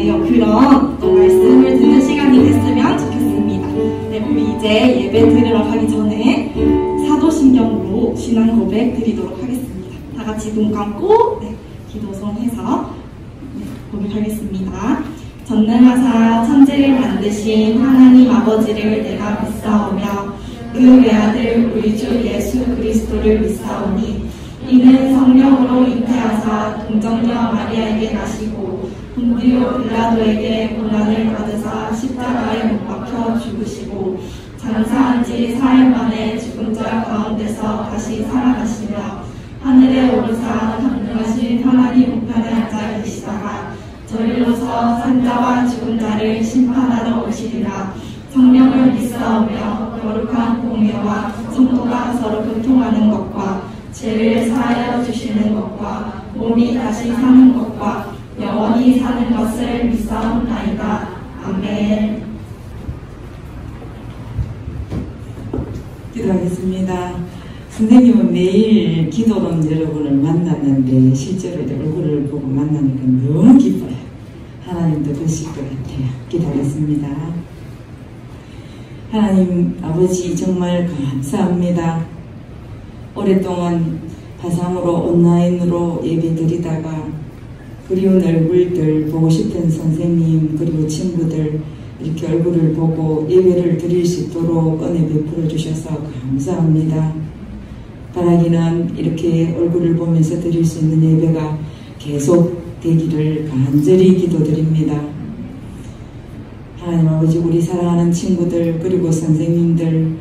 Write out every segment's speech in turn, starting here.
그런 또 말씀을 듣는 시간이 됐으면 좋겠습니다. 네, 우리 이제 예배 드리러 가기 전에 사도신경으로 신앙 고백 드리도록 하겠습니다. 다 같이 눈 감고 기도송 해서 고백하겠습니다. 전능하사 천지를 만드신 하나님 아버지를 내가 믿사오며 그 외아들 우리 주 예수 그리스도를 믿사오니 이는 성령으로 잉태하사 동정녀 마리아에게 나시고 본디오 빌라도에게 고난을 받으사 십자가에 못 박혀 죽으시고 장사한 지 4일 만에 죽은 자 가운데서 다시 살아나시며 하늘에 오르사 강림하신 하나님 우편에 앉아 계시다가 저리로서 산자와 죽은 자를 심판하러 오시리라. 성령을 믿사오며 거룩한 공예와 성도가 서로 교통하는 것과 죄를 사하여 주시는 것과 몸이 다시 사는 것과 영원히 사는 것을 믿사옵나이다. 아멘. 기도하겠습니다. 선생님은 매일 기도론 여러분을 만났는데 실제로 얼굴을 보고 만나니까 너무 기뻐요. 하나님도 그러실 것 같아요. 기도하겠습니다. 하나님 아버지 정말 감사합니다. 오랫동안 화상으로 온라인으로 예배 드리다가 그리운 얼굴들, 보고 싶은 선생님 그리고 친구들 이렇게 얼굴을 보고 예배를 드릴 수 있도록 은혜 베풀어 주셔서 감사합니다. 바라기는 이렇게 얼굴을 보면서 드릴 수 있는 예배가 계속 되기를 간절히 기도드립니다. 하나님 아버지 우리 사랑하는 친구들 그리고 선생님들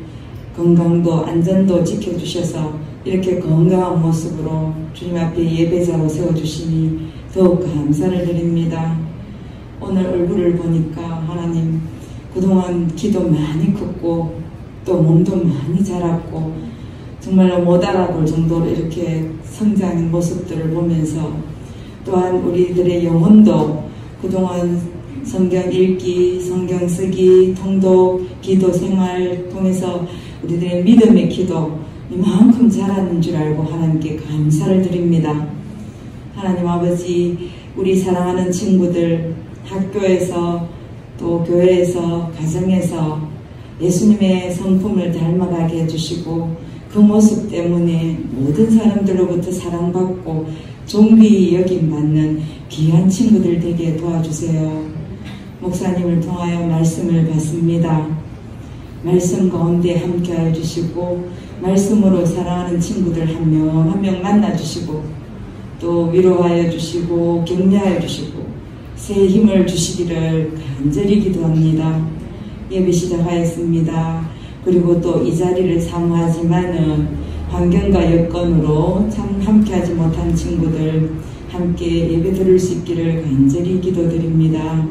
건강도 안전도 지켜주셔서 이렇게 건강한 모습으로 주님 앞에 예배자로 세워주시니 더욱 감사를 드립니다. 오늘 얼굴을 보니까 하나님 그동안 기도 많이 컸고 또 몸도 많이 자랐고 정말로 못 알아볼 정도로 이렇게 성장한 모습들을 보면서 또한 우리들의 영혼도 그동안 성경 읽기, 성경 쓰기, 통독, 기도 생활 통해서 우리들의 믿음의 기도 이만큼 자라는 줄 알고 하나님께 감사를 드립니다. 하나님 아버지 우리 사랑하는 친구들 학교에서 또 교회에서 가정에서 예수님의 성품을 닮아가게 해주시고 그 모습 때문에 모든 사람들로부터 사랑받고 존귀 여김받는 귀한 친구들 되게 도와주세요. 목사님을 통하여 말씀을 받습니다. 말씀 가운데 함께 해주시고 말씀으로 사랑하는 친구들 한 명 한 명 만나주시고 또 위로하여 주시고 격려하여 주시고 새 힘을 주시기를 간절히 기도합니다. 예배 시작하였습니다. 그리고 또 이 자리를 사모하지만은 환경과 여건으로 참 함께하지 못한 친구들 함께 예배 드릴 수 있기를 간절히 기도드립니다.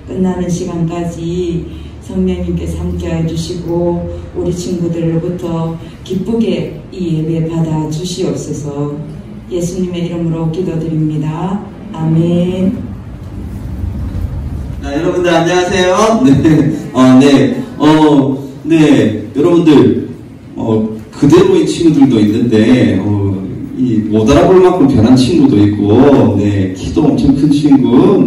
끝나는 시간까지 성령님께서 함께해 주시고 우리 친구들로부터 기쁘게 이 예배 받아 주시옵소서. 예수님의 이름으로 기도드립니다. 아멘. 자, 여러분들 안녕하세요. 네, 여러분들 그대로인 친구들도 있는데 못 알아볼 만큼 변한 친구도 있고, 키도 엄청 큰 친구,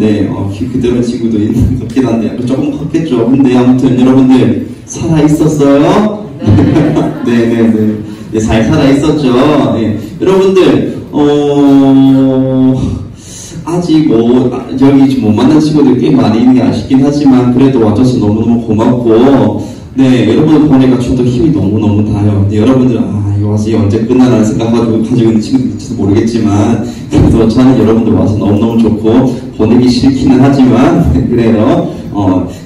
키 그대로인 친구도 있는 것 같긴 한데 조금 컸겠죠. 근데 아무튼 여러분들 살아 있었어요? 네, 잘 살아 있었죠. 여러분들 아직 여기 못 만난 친구들 꽤 많이 있는 게 아쉽긴 하지만 그래도 와줘서 너무너무 고맙고, 여러분들 보니까 저도 힘이 너무너무 다요. 여러분들 이거 와서 언제 끝나나 생각하고 가지고 있는 친구들일지도 모르겠지만 그래도 저는 여러분들 와서 너무너무 좋고 보내기 싫기는 하지만 그래요.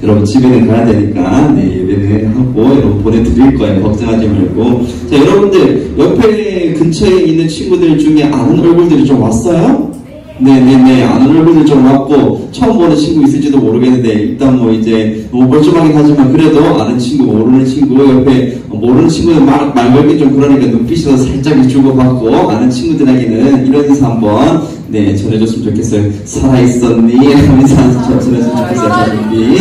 여러분 집에는 가야 되니까 예배는 하고 여러분 보내드릴 거예요. 걱정하지 말고. 자, 여러분들 옆에 근처에 있는 친구들 중에 아는 얼굴들이 좀 왔어요? 네네네, 아는 얼굴들 좀 왔고 처음 보는 친구 있을지도 모르겠는데 일단 뭐 이제 너무 멀쩡하긴 하지만 그래도 아는 친구, 모르는 친구 옆에 모르는 친구는 말 걸기 좀 그러니까 눈빛으로 살짝 주고받고 아는 친구들에게는 이런 인사 한번 전해줬으면 좋겠어요. 살아있었니? 하면서 전해줬으면 좋겠어요. 자준비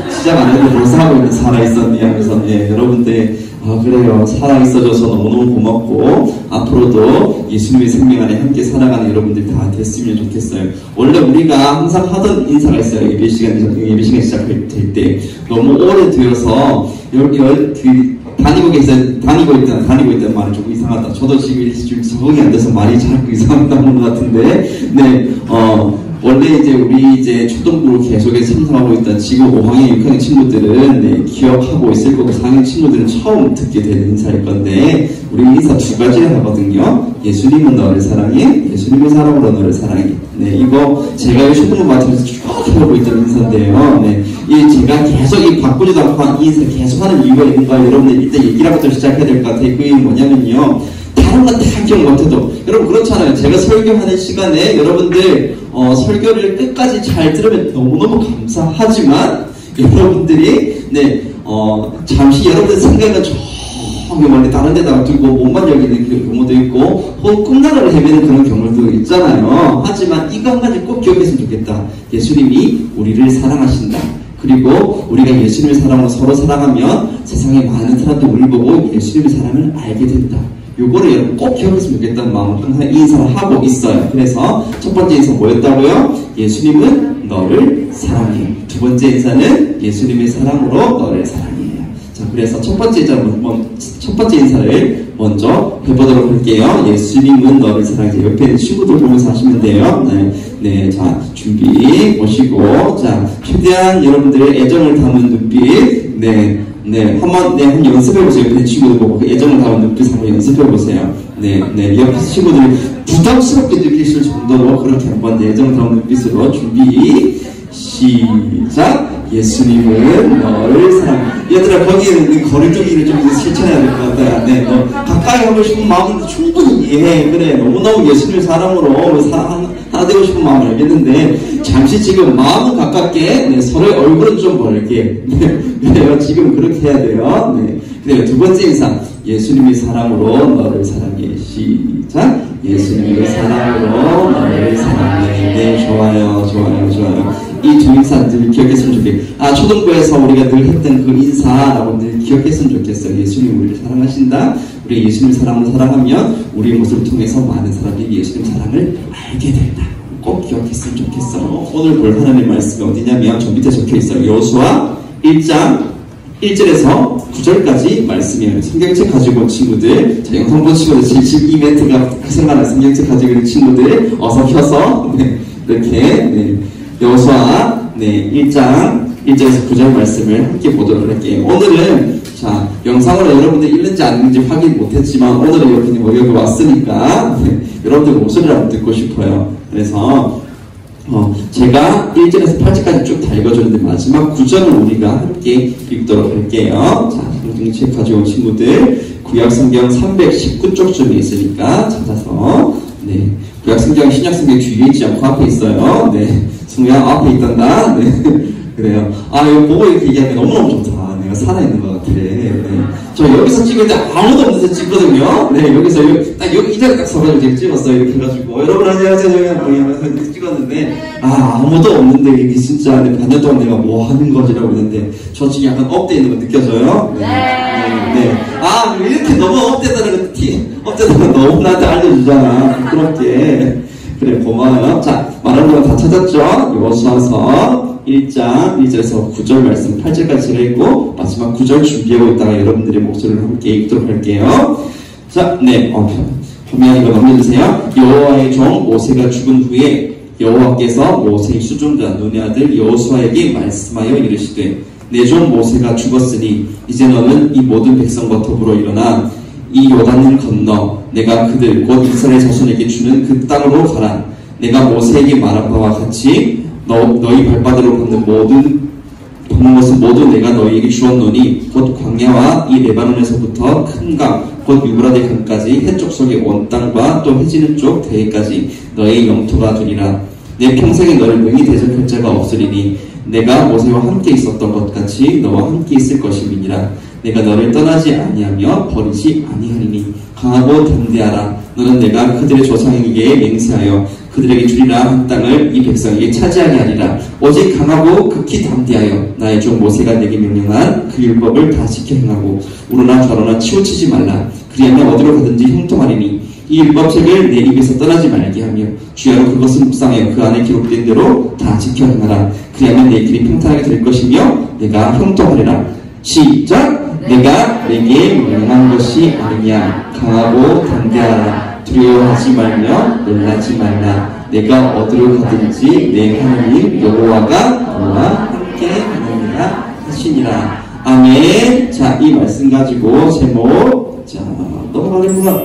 시작 안 되고 벌써 하고 있는 살아있었니? 하면서 여러분들 아, 그래요. 살아있어줘서 너무너무 고맙고, 앞으로도 예수님의 생명 안에 함께 살아가는 여러분들이 다 됐으면 좋겠어요. 원래 우리가 항상 하던 인사가 있어요. 예배 시간 시작할 때. 너무 오래되어서, 다니고 있다는 말은 조금 이상하다. 저도 지금 적응이 안 돼서 말이 자꾸 이상하다는 것 같은데, 네, 원래 우리 초등부로 계속해서 참석하고 있던 지금 5학년, 6학년 친구들은 네, 기억하고 있을 거고 4학년 친구들은 처음 듣게 되는 인사일 건데 우리 인사 두 가지를 하거든요. 예수님은 너를 사랑해, 예수님의 사랑으로 너를 사랑해. 네, 이거 제가 이 초등부 맡으면서 쭉 해오고 있던 인사인데요. 네, 제가 계속 바꾸지도 않고 이 인사를 계속 하는 이유가 있는가 여러분들 일단 얘기라부터 시작해야 될 것 같아요. 그게 뭐냐면요. 다른 건 다 기억 못해도 여러분 그렇잖아요. 제가 설교하는 시간에 여러분들 설교를 끝까지 잘 들으면 너무너무 감사하지만 여러분들이 네 잠시 여러분들 생각은 저기 멀리 다른 데다가 두고 몸만 여기는 경우도 있고 혹은 꿈나라를 헤매는 그런 경우도 있잖아요. 하지만 이거 한 가지 꼭 기억했으면 좋겠다. 예수님이 우리를 사랑하신다. 그리고 우리가 예수님의 사랑으로 서로 사랑하면 세상의 많은 사람들이 우리 보고 예수님의 사랑을 알게 된다. 요거를 여러분 꼭 기억했으면 좋겠다는 마음으로 항상 이 인사를 하고 있어요. 그래서 첫 번째 인사 뭐였다고요? 예수님은 너를 사랑해. 두 번째 인사는 예수님의 사랑으로 너를 사랑해요. 자, 그래서 첫 번째 인사를 먼저 해보도록 할게요. 예수님은 너를 사랑해. 옆에 있는 친구들 보면서 하시면 돼요. 네, 자, 준비 보시고, 자, 최대한 여러분들의 애정을 담은 눈빛, 한번 연습해보세요. 옆에 친구들 보고 그 애정을 담은 눈빛 한번 연습해보세요. 옆에 친구들이 부담스럽게 느끼실 정도로 그렇게 한번 애정을 담은 눈빛으로 준비, 시작! 예수님은 너를 사랑해. 얘들아, 거기에는 거리두기를 좀 실천해야 될 것 같아요. 네, 너 가까이 하고 싶은 마음도 충분히 이해해. 그래, 너무너무 예수님의 사랑으로 하나 되고 싶은 마음을 알겠는데, 잠시 지금 마음은 가깝게, 서로의 얼굴은 좀 멀게. 그래요, 지금 그렇게 해야 돼요. 그래요, 두 번째 인사. 예수님의 사랑으로 너를 사랑해. 시작! 예수님의 사랑으로 너를 사랑해. 네, 좋아요. 이 두 인사들 기억했으면 좋겠어요. 초등부에서 우리가 늘 했던 그 인사라고 늘 기억했으면 좋겠어요. 예수님 우리를 사랑하신다. 우리 예수님 사랑을 사랑하면 우리의 모습을 통해서 많은 사람들이 예수님 사랑을 알게 된다. 꼭 기억했으면 좋겠어요. 오늘 볼 하나님의 말씀이 어디냐면 저 밑에 적혀있어요. 여호수아 1장 1절에서 9절까지 말씀이에요. 성경책 가지고 온 친구들, 자, 영상 본 친구들, 72m가 생각나는 성경책 가지고 있는 친구들 어서 켜서 이렇게 여호수아 1장 1절에서 9절 말씀을 함께 보도록 할게요. 오늘은 자 영상으로 여러분들 읽는지 안 읽는지 확인 못했지만 오늘은 여기 왔으니까 여러분들 목소리를 한번 듣고 싶어요. 그래서 제가 1절에서 8절까지 쭉 다 읽어줬는데 마지막 9절을 우리가 함께 읽도록 할게요. 자, 성경책 가지고 온 친구들 구약성경 319쪽쯤에 있으니까 찾아서 구약성경 신약성경 뒤에 있지 않고 앞에 있어요. 성경 앞에 있단다. 그래요. 이거 보고 이렇게 얘기하니까 너무너무 좋다. 내가 살아있는 것 같아. 저 여기서 찍는데 아무도 없는 데서 찍거든요. 여기서 이 자리 딱 서가지고 제가 찍었어요. 이렇게 해가지고 여러분 안녕하세요. 하면서 이렇게 찍었는데 아무도 없는데 이게 진짜 반년 동안 내가 뭐 하는 거지라고 했는데 저 지금 약간 업돼 있는 거 느껴져요? 이렇게 너무 업되다는 거 업되다는 거 너무 나한테 알려주잖아. 부끄럽게. 그래, 고마워요. 자, 말하는 거 다 찾았죠? 여호수아서 1장 1절에서 9절 말씀 8절까지 제가 읽고 마지막 9절 준비하고 있다가 여러분들의 목소리를 함께 읽도록 할게요. 자, 화면 이거 넘겨주세요. 여호와의 종 모세가 죽은 후에 여호와께서 모세의 수종자 눈의 아들 여호수아에게 말씀하여 이르시되 내 종 모세가 죽었으니 이제 너는 이 모든 백성과 더불어 일어나 이 요단을 건너 내가 그들 곧 이스라엘 자손에게 주는 그 땅으로 가라. 내가 모세에게 말한 바와 같이 너희 발바닥으로 걷는 것은 모두 내가 너희에게 주었노니 곧 광야와 이 레바논에서부터 큰 강 곧 유브라데 강까지 해쪽 속의 온 땅과 또 해지는 쪽 대해까지 너의 영토가 되리라. 내 평생에 너를 능히 대적할 자가 없으리니 내가 모세와 함께 있었던 것 같이 너와 함께 있을 것임이니라. 내가 너를 떠나지 아니하며 버리지 아니하리니 강하고 담대하라. 너는 내가 그들의 조상에게 맹세하여 그들에게 주리라 한 땅을 이 백성에게 차지하게 하리라. 오직 강하고 극히 담대하여 나의 종 모세가 내게 명령한 그 율법을 다 지켜 행하고 우러나 좌로나 치우치지 말라. 그리하면 어디로 가든지 형통하리니 이 율법책을 내 입에서 떠나지 말게 하며 주야로 그것을 묵상하여 그 안에 기록된 대로 다 지켜 행하라. 그리하면 내 길이 평탄하게 될 것이며 내가 형통하리라. 시작! 내가 내게 명령한 것이 아니냐. 강하고 담대하라. 두려워하지 말며 놀라지 말라. 내가 어디로 가든지 내 하나님 여호와가 너와 함께 하느니라 하시니라. 아멘. 자, 이 말씀 가지고 제목, 자, 넘어가는구나.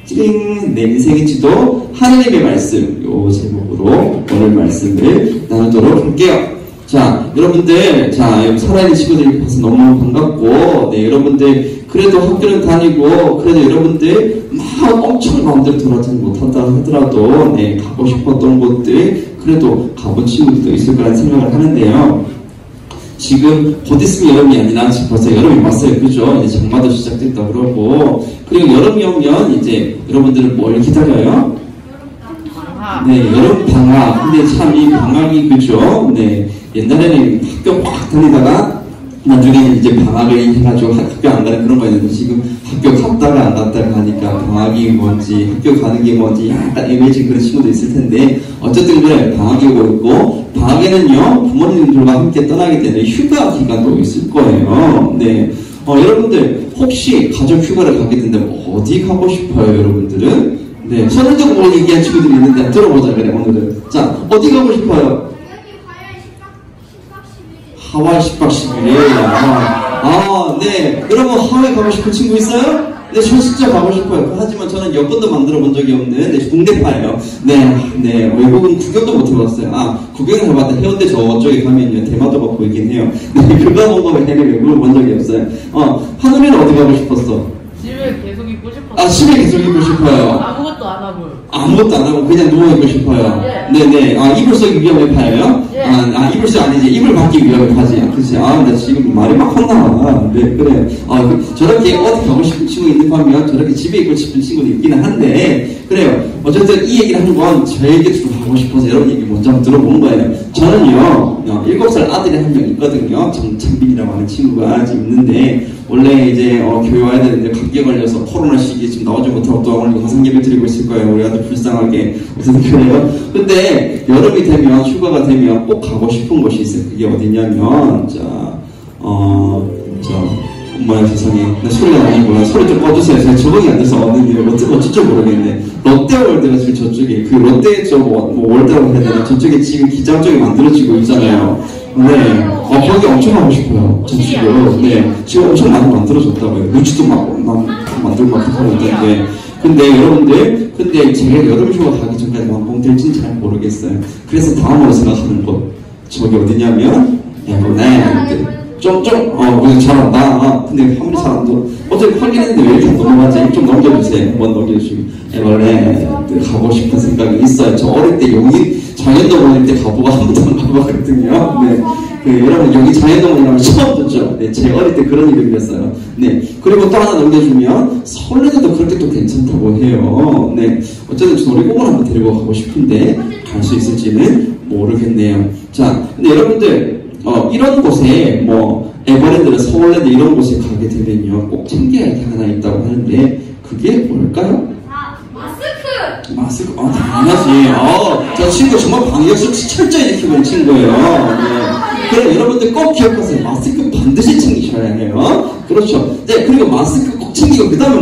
찌링. 내 인생의 지도 하나님의 말씀, 요 제목으로 오늘 말씀을 나누도록 할게요. 자, 여러분들, 자, 살아있는 친구들이 봐서 너무 반갑고, 네, 여러분들, 그래도 학교는 다니고, 그래도 여러분들, 막 엄청 마음대로 돌아다니지 못한다 하더라도, 네, 가고 싶었던 곳들, 그래도 가본 친구들도 있을 거라는 생각을 하는데요. 지금 곧 있으면 여름이 아니라 지금 벌써 여름이 왔어요. 그죠? 이제 장마도 시작됐다 그러고, 그리고 여름이 오면 이제 여러분들은 뭘 기다려요? 네, 여름 방학. 근데 참 이 방학이 그죠? 네, 옛날에는 학교 막 다니다가 나중에는 이제 방학을 해가지고 학교 안 가는 그런 거 있는데 지금 학교 갔다가 안 갔다가 하니까 방학이 뭔지 학교 가는 게 뭔지 약간 애매해진 그런 친구도 있을 텐데 어쨌든 그래 방학이 오고 있고 방학에는요 부모님들과 함께 떠나게 되는 휴가 기간도 있을 거예요. 네, 여러분들 혹시 가족 휴가를 가게 된다면 어디 가고 싶어요 여러분들은? 네, 손을 들고 얘기한 친구들이 있는데 들어보자 그래 오늘은. 자, 어디 가고 싶어요? 하와이 10박 11일. 네. 여러분 하와이 가고 싶은 친구 있어요? 네, 저 진짜 가고 싶어요. 하지만 저는 여권도 만들어 본 적이 없는 네, 국내파예요. 네, 외국은 구경도 못 해봤어요. 구경을 해봤다. 해운대 저쪽에 가면요 대마도가 보이긴 해요. 네, 그거 보고 외국을 본 적이 없어요. 하늘이는 어디 가고 싶었어? 집에 계속 있고 싶어요. 집에 계속 있고 싶어요. 아무것도 안 하고. 아무것도 안 하고 그냥 누워있고 싶어요. 예. 네네. 이불 속이 위험해 파예요? 예. 이불 속 아니지. 이불 밖이 위험해 파지. 그치. 나 지금 말이 막 혼나. 네, 그래. 저렇게 어디 가고 싶은 친구 있는 반면 저렇게 집에 있고 싶은 친구도 있기는 한데, 그래요. 어쨌든 이 얘기를 하는 건 저에게 좀 하고 싶어서 여러분 얘기 먼저 한번 들어보는 거예요. 저는요, 7살 아들이 한 명 있거든요. 정찬빈이라고 하는 친구가 지금 있는데, 원래 이제 교회 와야 되는데 감기에 걸려서 코로나 시기에 지금 나오지 못하고 또 오늘 화상 예배 드리고 있을 거예요. 우리 아들 불쌍하게. 어쨌든 그래요. 근데 여름이 되면 휴가가 되면 꼭 가고 싶은 곳이 있어요. 그게 어디냐면 엄마야 세상에 나 소리가 나는구나. 소리 좀 꺼주세요. 제가 적응이 안 돼서 어딘지 어쩔 모르겠네. 롯데월드가 지금 저쪽에 그 롯데 쪽 월드라고 해야 되나 저쪽에 지금 기장 쪽에 만들어지고 있잖아요. 네, 거기 엄청 가고 싶어요. 저 지금 네 지금 엄청 많이 만들어졌다고요. 루치도 막 만들고 막 하고 있는데. 근데 여러분들, 제가 여름휴가 가기 전까지 완공될지는 잘 모르겠어요. 그래서 다음으로 생각하는 곳 저기 어디냐면 에버랜드. 그냥 잘한다. 근데 화물이 잘 안 들어. 어차피 확인했는데 왜 이렇게 넘어가지? 좀 넘겨주세요. 한번 넘겨주시면. 에버랜드 가고 싶은 생각이 있어요. 저 어릴 때 여기 장현동원일 때 가보고 한 번도 안 가봤거든요. 네. 여러분 여기 장현동원이라면 처음 듣죠? 네, 제 어릴 때 그런 이름이었어요. 네. 그리고 또 하나 넘겨주면 설레도 그렇게 또 괜찮다고 해요. 네. 어쨌든 저 놀이공원 한번 데리고 가고 싶은데 갈 수 있을지는 모르겠네요. 자, 근데 여러분들 이런 곳에 에버랜드나 서울랜드 이런 곳에 가게 되면요 꼭 챙겨야 할 게 하나 있다고 하는데 그게 뭘까요? 마스크. 당연하지. 저 친구 정말 방역수칙 철저히 지키고 있는 친구예요. 네. 그래 여러분들 꼭 기억하세요. 마스크 반드시 챙기셔야 해요. 그렇죠. 네, 그리고 마스크 꼭 챙기고 그 다음에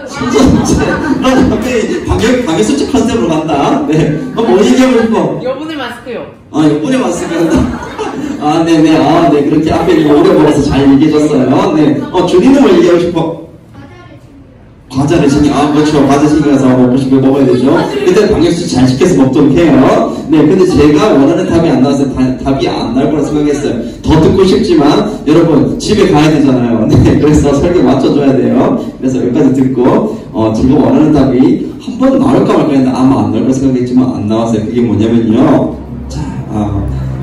손소독제. 나 갑자기 방역수칙 컨셉으로 간다. 네. 뭐 얘기하고 싶어? 여분의 마스크요. 여분의 마스크 한다. 네네. 그렇게 앞에 오래 걸어서 잘 얘기해줬어요. 네. 주리는 뭐 얘기하고 싶어? 과자를 그렇죠. 과자 챙겨가서 먹고 싶은 거 먹어야 되죠. 그때 방역수칙 잘 지켜서 먹도록 해요. 네, 근데 제가 원하는 답이 안 나와서 답이 안 나올 거라 생각했어요. 더 듣고 싶지만, 여러분, 집에 가야 되잖아요. 네, 그래서 설계 맞춰줘야 돼요. 그래서 여기까지 듣고, 제가 원하는 답이 한 번 나올까 말까 했는데 아마 안 나올 거라 생각했지만 안 나왔어요. 그게 뭐냐면요.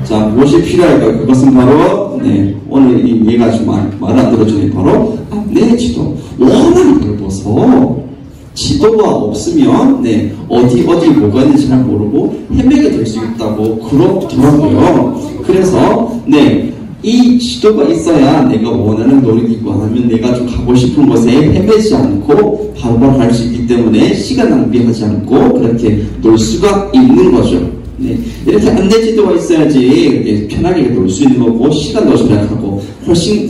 자, 무엇이 필요할까요? 그것은 바로, 네, 오늘 얘가 좀 말 안 들어주니 바로, 내 지도. 워낙 넓어서, 지도가 없으면 어디 뭐가 있는지 잘 모르고 헤매게 될 수 있다고 그렇더라고요. 그래서 이 지도가 있어야 내가 원하는 놀이기구 하면 내가 좀 가고 싶은 곳에 헤매지 않고 바로바로 갈 수 있기 때문에 시간 낭비하지 않고 그렇게 놀 수가 있는 거죠. 이렇게 안내지도가 있어야지 이렇게 편하게 놀 수 있는 거고 시간도 절약하고 훨씬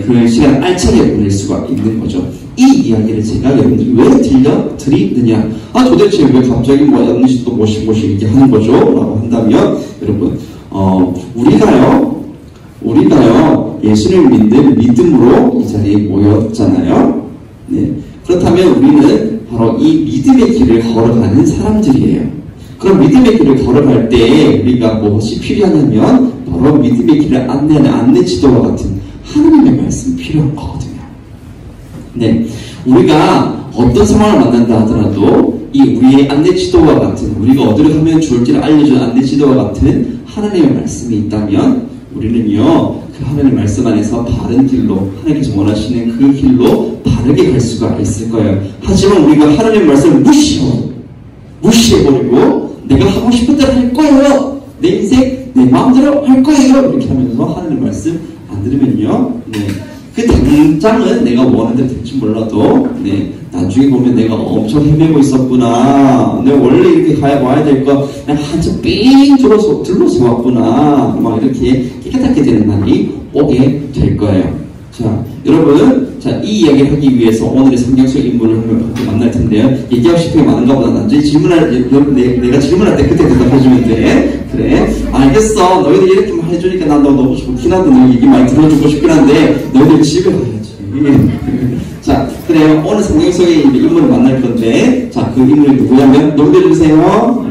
그 시간을 알차게 보낼 수가 있는 거죠. 이 이야기를 제가 여러분들이 왜 들려드리느냐? 도대체 왜 갑자기 안내지도 모시고 이렇게 하는 거죠? 라고 한다면 여러분 우리가요 예수를 믿는 믿음으로 이 자리에 모였잖아요. 그렇다면 우리는 바로 이 믿음의 길을 걸어가는 사람들이에요. 그럼 믿음의 길을 걸어갈 때 우리가 무엇이 필요하냐면 바로 믿음의 길을 안내하는 안내지도와 같은 하나님의 말씀이 필요한 거거든요. 우리가 어떤 상황을 만난다 하더라도 이 우리의 안내지도와 같은 우리가 어디로 가면 좋을지를 알려주는 안내지도와 같은 하나님의 말씀이 있다면 우리는요 그 하나님의 말씀 안에서 바른 길로 하나님께서 원하시는 그 길로 바르게 갈 수가 있을 거예요. 하지만 우리가 하나님의 말씀을 무시해버리고 내가 하고 싶은 대로 할 거예요. 내 인생 내 마음대로 할 거예요. 이렇게 하면서 하나님의 말씀 안 들으면요 그 당장은 내가 원하는 대로 될지 몰라도 나중에 보면 내가 엄청 헤매고 있었구나. 내가 원래 이렇게 와야 될 거 내가 한참 삥 둘러서 왔구나. 막 이렇게 깨끗하게 되는 날이 오게 될 거예요. 자, 여러분, 이 이야기를 하기 위해서 오늘의 성경 속 인물을 만날 텐데요. 얘기하고 싶은 게 많은가 보다. 나중에 내가 질문할 때 그때 대답해주면 돼. 그래. 알겠어. 너희들 이렇게만 해주니까 난 너 너무 좋긴 한데, 너 얘기 많이 들어주고 싶긴 한데, 너희들 집에 가야지. 자, 그래요. 오늘 성경 속의 인물을 만날 건데, 자, 그 인물이 누구냐면, 넘겨주세요.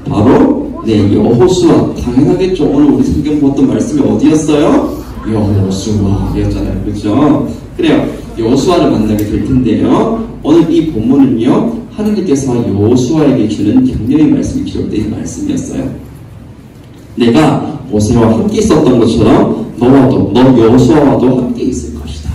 바로, 여호수아. 당연하겠죠. 오늘 우리 성경 보던 말씀이 어디였어요? 여호수아였잖아요. 그렇죠? 그래요. 여호수아를 만나게 될 텐데요. 오늘 이 본문은요. 하나님께서 여호수아에게 주는 격려의 말씀이 기록된 말씀이었어요. 내가 모세와 함께 있었던 것처럼 너 여호수아와도 함께 있을 것이다.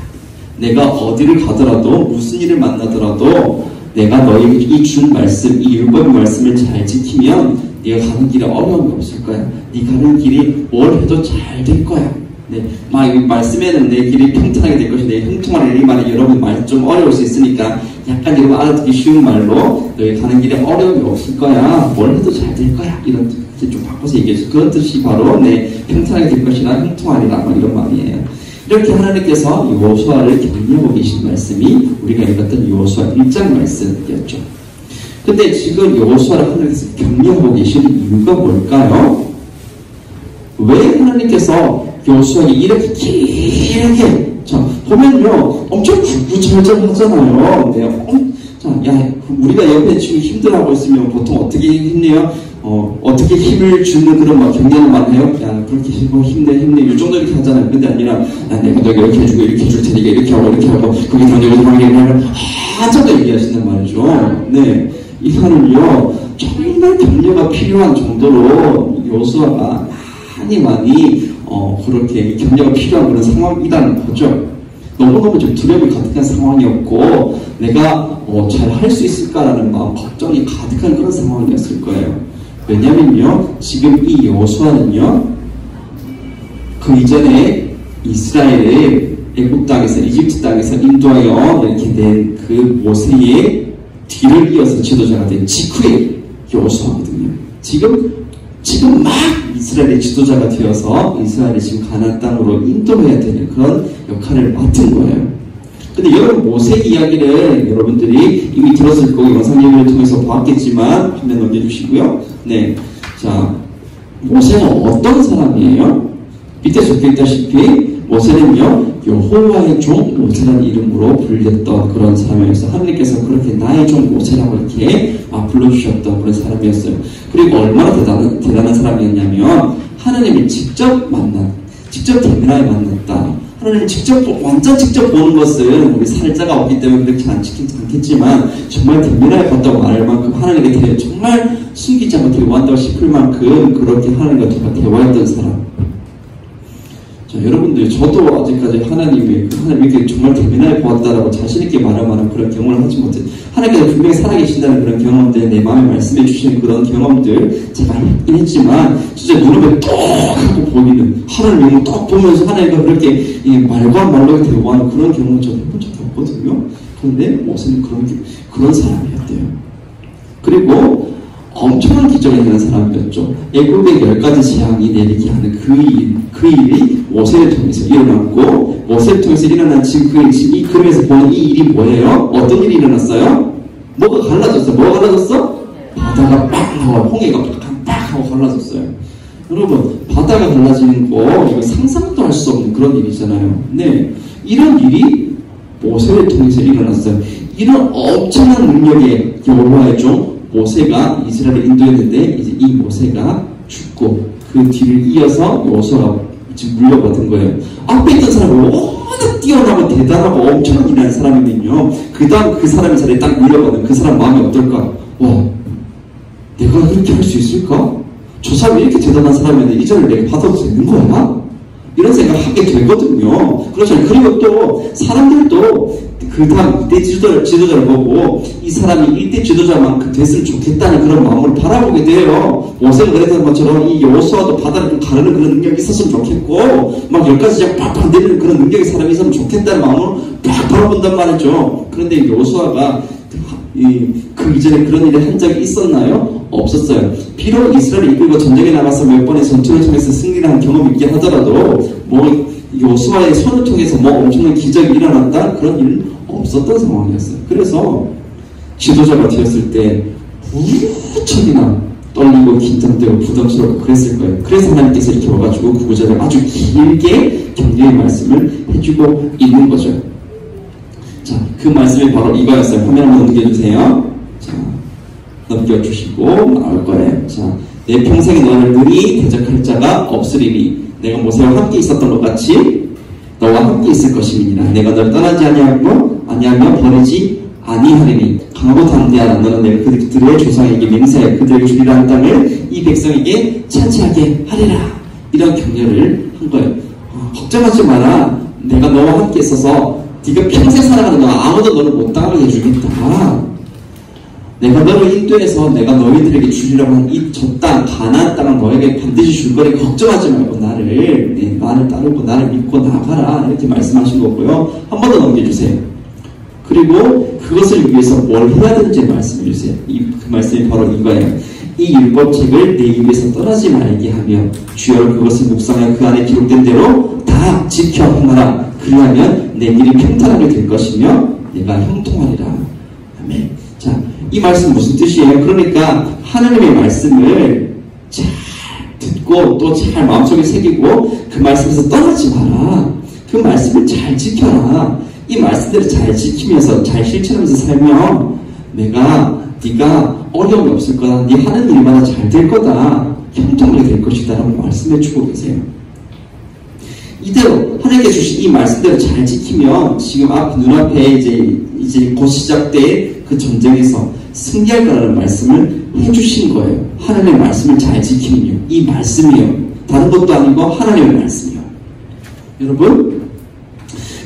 내가 어디를 가더라도 무슨 일을 만나더라도 내가 너에게 이 준 말씀, 이 율법의 말씀을 잘 지키면 네가 가는 길에 어려움이 없을 거야. 네 가는 길이 뭘 해도 잘 될 거야. 이 말씀에는 내 길이 평탄하게 될 것인데 형통하게 이 말이 여러분 말 좀 어려울 수 있으니까 약간 여러분 알아듣기 쉬운 말로 너희 가는 길에 어려움이 없을 거야. 뭘 해도 잘 될 거야. 이런 뜻 좀 바꿔서 얘기해줘. 그런 뜻이 바로 평탄하게 될 것이나 형통하리라 이런 말이에요. 이렇게 하나님께서 여호수아를 격려하고 계신 말씀이 우리가 읽었던 여호수아 1장 말씀이었죠. 근데 지금 여호수아를 하나님께서 격려하고 계시는 이유가 뭘까요? 왜 하나님께서 여호수아에게 이렇게 길게 보면요 엄청 구구절절하잖아요. 우리가 옆에 지금 힘들어하고 있으면 보통 어떻게 힘내요? 어떻게 힘을 주는 그런 격려를 많이 해요? 그렇게 힘내 이 정도 이렇게 하잖아요. 근데 아니라 내가 너에게 이렇게 해주고 이렇게 해줄 테니까 이렇게 하고 거기 던져서 하면 한참도 얘기하신단 말이죠. 이사는요 정말 격려가 필요한 정도로 여호수아가 많이 그렇게 격려가 필요한 그런 상황이라는 거죠. 너무너무 좀 두려움이 가득한 상황이었고 내가 잘 할 수 있을까라는 마음 걱정이 가득한 그런 상황이었을 거예요. 왜냐면요 지금 이 여호수아는요 그 이전에 이스라엘의 애굽 땅에서 이집트 땅에서 인도하여 이렇게 된 그 모세의 뒤를 이어서 지도자가 된 직후의 여호수아거든요. 지금 막 이스라엘의 지도자가 되어서 이스라엘이 지금 가나안 땅으로 인도해야 되는 그런 역할을 맡은 거예요. 근데 여러분 모세 이야기를 여러분들이 이미 들었을 거고 영상 예배를 통해서 봤겠지만 화면 넘겨주시고요. 자 모세는 어떤 사람이에요? 밑에 적혀있다시피 모세는요 여호와의 종 모세라는 이름으로 불렸던 그런 사람이었어요. 하나님께서 그렇게 나의 종 모세라고 이렇게 불러주셨던 그런 사람이었어요. 그리고 얼마나 대단한 사람이었냐면 하나님을 직접 대면하여 만났다. 하나님을 완전 직접 보는 것은 우리 살자가 없기 때문에 그렇지 않겠지만 정말 대면하여 봤다고 말할 만큼 하나님께 대해 정말 숨기지 않고 대화한다고 싶을 만큼 그렇게 하나님과 정말 대화했던 사람. 자, 여러분들, 저도 아직까지 하나님 이렇게 정말 대면하게 보았다라고 자신있게 말하는 그런 경험을 하지 못해. 하나님께서 분명히 살아계신다는 그런 경험들, 내 마음에 말씀해 주시는 그런 경험들, 제가 했긴 했지만, 진짜 눈앞에 똑 하고 보이는, 하나님 영을 똑 보면서 하나님과 그렇게 말과 말로 대화하는 그런 경험을 저는 해본 적이 없거든요. 그런데 모세는 그런 사람이었대요. 그리고 엄청난 기적을 하는 사람이었죠. 애굽의 10가지 재앙이 내리게 하는 그 일이 모세를 통해서 일어났고, 모세를 통해서 일어난 지금 이 그림에서 보는 이 일이 뭐예요? 어떤 일이 일어났어요? 뭐가 갈라졌어요? 뭐가 갈라졌어? 바다가 빡 하고 홍해가 빡 하고 갈라졌어요. 여러분, 바다가 갈라지는 거 이거 상상도 할 수 없는 그런 일이잖아요. 네, 이런 일이 모세를 통해서 일어났어요. 이런 엄청난 능력의 여호와의 종 모세가 이스라엘을 인도했는데, 이제 이 모세가 죽고 그 뒤를 이어서 여호수아가 지금 물려받은 거예요. 앞에 있던 사람은 워낙 뛰어나고 대단하고 엄청난 일하는 사람이면요, 그 다음 그 사람이 자리에 딱 물려받은 그 사람 마음이 어떨까? 와, 내가 그렇게 할 수 있을까? 저 사람이 이렇게 대단한 사람인데 이 자리를 내가 받아도 되는 거야? 이런 생각을 하게 되거든요. 그렇죠. 그리고 또 사람들도 그 다음 이때 지도자를 보고 이 사람이 이때 지도자만큼 됐으면 좋겠다는 그런 마음을 바라보게 돼요. 모세가 그랬던 것처럼 이 여호수아도 바다를 좀 가르는 그런 능력이 있었으면 좋겠고, 막 10가지 팍팍 내리는 그런 능력의 사람이 있으면 좋겠다는 마음으로 팍 바라본단 말이죠. 그런데 여호수아가 그 이전에 그런 일을 한 적이 있었나요? 없었어요. 비록 이스라엘을 이끌고 전쟁에 나가서 몇 번의 전투를 통해서 승리를 한 경험이 있긴 하더라도, 여호수아의 손을 통해서 엄청난 기적이 일어났다? 그런 일은 없었던 상황이었어요. 그래서 지도자가 되었을 때 무척이나 떨리고 긴장되고 부담스럽고 그랬을 거예요. 그래서 하나님께서 이렇게 와가지고 그 구절을 아주 길게 격려의 말씀을 해주고 있는 거죠. 자, 그 말씀이 바로 이거였어요. 화면 한번 넘겨주세요. 자, 넘겨주시고 나올 거예요. 자, 내 평생에 너를 능히 대적할 자가 없으리니 내가 모세와 함께 있었던 것 같이 너와 함께 있을 것임이니라. 내가 너를 떠나지 아니하며 버리지 아니하리니 강하고 담대하라. 너는 내가 그들의 조상에게 맹세하여 그들에게 주리라 한 땅을 이 백성에게 차지하게 하리라. 이런 격려를 한 거예요. 걱정하지 마라. 내가 너와 함께 있어서 네가 평생 살아가는 동안 아무도 너를 못 당하게 해주겠다. 내가 너를 인도해서 내가 너희들에게 주리라고 한 이 저 땅, 가나안 땅을 너에게 반드시 줄 거니 걱정하지 말고 나를 따르고 나를 믿고 나가라. 이렇게 말씀하신 거고요. 한 번 더 넘겨주세요. 그리고 그것을 위해서 뭘 해야 되는지 말씀해 주세요. 그 말씀이 바로 이거예요. 이 율법책을 내 입에서 떠나지 말게 하며 주여 그것을 묵상하여 그 안에 기록된 대로 다 지켜 행하라. 그리하면 내 길이 평탄하게 될 것이며 내가 형통하리라. 아멘. 자, 이 말씀 무슨 뜻이에요? 그러니까 하나님의 말씀을 잘 듣고 또 잘 마음속에 새기고 그 말씀에서 떠나지 마라. 그 말씀을 잘 지켜라. 이 말씀들을 잘 지키면서 잘 실천하면서 살면 네가 어려움이 없을 거다. 네 하는 일마다 잘 될 거다. 형통하게 될 것이다. 라고 말씀해 주고 계세요. 이대로 하나님께 주신 이 말씀대로 잘 지키면 지금 눈앞에 이제 곧 시작될 그 전쟁에서 승리할 거라는 말씀을 해주신 거예요. 하나님의 말씀을 잘 지키면요. 이 말씀이요. 다른 것도 아니고 하나님의 말씀이요. 여러분,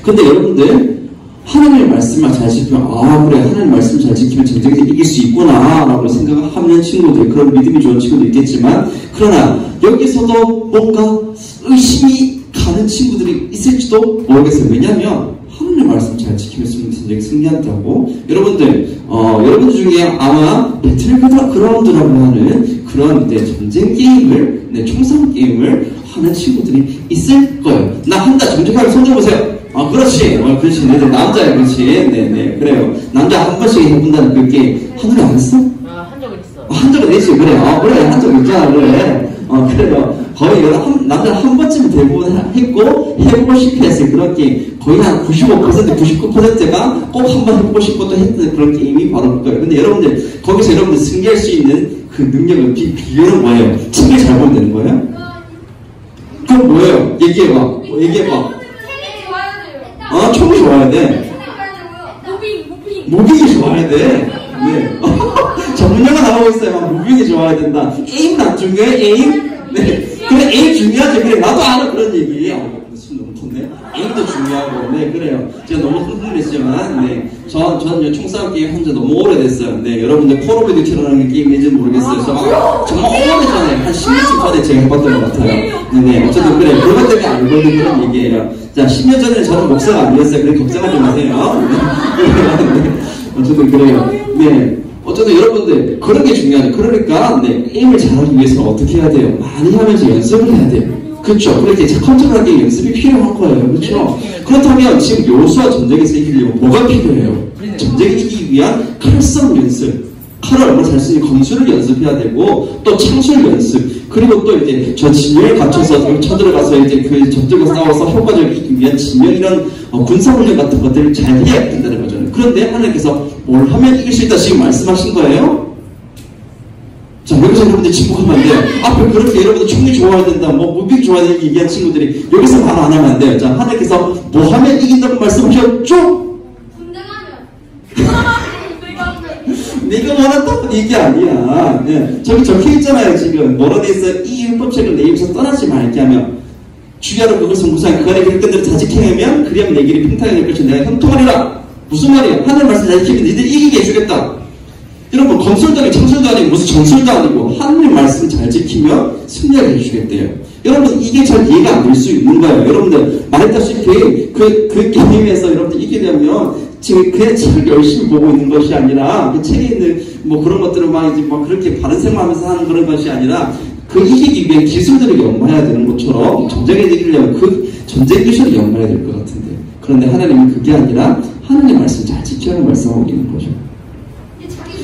근데 여러분들 하나님의 말씀만 잘 지키면 그래 하나님의 말씀 잘 지키면 전쟁에서 이길 수 있구나 라고 생각하는 친구들, 그런 믿음이 좋은 친구도 있겠지만, 그러나 여기서도 뭔가 의심이 가는 친구들이 있을지도 모르겠어요. 왜냐하면 하나님의 말씀 잘 지키면 전쟁이 승리한다고. 여러분들 여러분 중에 아마 배틀그라운드라고 하는 그런 전쟁 게임을, 총싸움 게임을 하는 친구들이 있을 거예요. 나 한다. 정직하게 손 들어보세요. 그렇지. 그렇지. 네, 남자야. 그렇지. 네네. 그래요. 남자 한 번씩 해본다는 그 게임 하늘에 안 했어? 한 적은 있어. 한 적은 있지. 그래. 그래. 한 적 있잖아. 그래. 그래요. 거의 남자 한 번쯤 대부분 했고 해보고 싶어 했어요. 그런 게임. 거의 한 95%, 99%가 꼭 한 번 해보고 싶고 또 했던 그런 게임이 바로 그거예요. 근데 여러분들, 거기서 여러분들 승리할 수 있는 그 능력은 비결은 뭐예요? 책을 잘 보면 되는 거예요? 그럼 뭐예요? 얘기해봐. 총이 좋아야 돼. 무빙이 좋아야 돼. 네. 전문용어 나오고 있어요. 무빙이 좋아야 된다. 에임은 안 중요해? 에임? 네. 그래, 에임 중요하지. 그래, 나도 알아. 그런 얘기. 네. 게임도 중요하고, 네, 그래요. 제가 너무 흥분했지만, 네. 저는 총싸움 게임 한 지 너무 오래됐어요. 네, 여러분들 콜 오브 듀티라는 게 게임인지 모르겠어요. 정말 오래전에, 한 10년쯤 전에 제가 해봤던 것 같아요. 네, 어쨌든 그래. 그것 때문에 알고 있는 그런 얘기예요. 자, 10년 전에 저는 목사가 아니었어요. 그래, 걱정하지 마세요. 네. 어쨌든 그래요. 네. 어쨌든 여러분들 그런 게 중요하죠. 그러니까 네, 게임을 잘하기 위해서는 어떻게 해야 돼요? 많이 하면서 연습을 해야 돼요. 그렇죠? 그렇게 컨트롤하기 연습이 필요한 거예요. 그렇죠? 그렇다면 지금 요수와 전쟁에서 이기려면 뭐가 필요해요? 전쟁에 이기기 위한 칼싸움 연습, 칼을 얼마나 잘 쓰니 검술을 연습해야 되고 또 창술 연습, 그리고 또 이제 저 진영에 갇혀서 쳐들어가서 이제 그 적들과 싸워서 효과적으로 이기기 위한 진영 이런 군사훈련 같은 것들을 잘 해야 된다는 거죠. 그런데 하나님께서 뭘 하면 이길 수 있다 지금 말씀하신 거예요? 자, 여기서 여러분들 침묵하면 안 돼요. 앞에 그렇게 여러분들 총리 좋아야 된다, 뭐 무빙 좋아야 된다 얘기한 친구들이 여기서 말 안 하면 안 돼요. 자, 하나님께서 뭐 하면 이긴다고 말씀하셨죠? 네가 원한다고 얘기 아니야. 네. 저기 적혀 있잖아요. 지금 뭐라 돼 있어요? 이 율법책을 내 입에서 떠나지 말게 하며 주야로 그걸 성구사하게 그 안에 그릇들을 다 지켜내면 그리하면 내 길이 평탄히 될 것이고 내가 형통하리라. 무슨 말이에요? 하늘 말씀 잘 지키면 니들 이기게 해주겠다. 여러분 검술도 아니고 창술도 아니고 무슨 정술도 아니고 하늘 말씀 잘 지키면 승리하게 해주겠대요. 여러분 이게 잘 이해가 안 될 수 있는 거예요. 여러분들 말했다시피 그 게임에서 여러분들 이기려면 지금 그냥 책을 열심히 보고 있는 것이 아니라 그 책에 있는 뭐 그런 것들을 막 이제 막 그렇게 바른 생각하면서 하는 그런 것이 아니라 그 이기기 위한 기술들을 연마해야 되는 것처럼 전쟁에 이기려면 그 전쟁 기술을 연마해야 될 것 같은데 그런데 하나님은 그게 아니라 하나님의 말씀 잘 지켜라고 말씀하고 있는 거죠.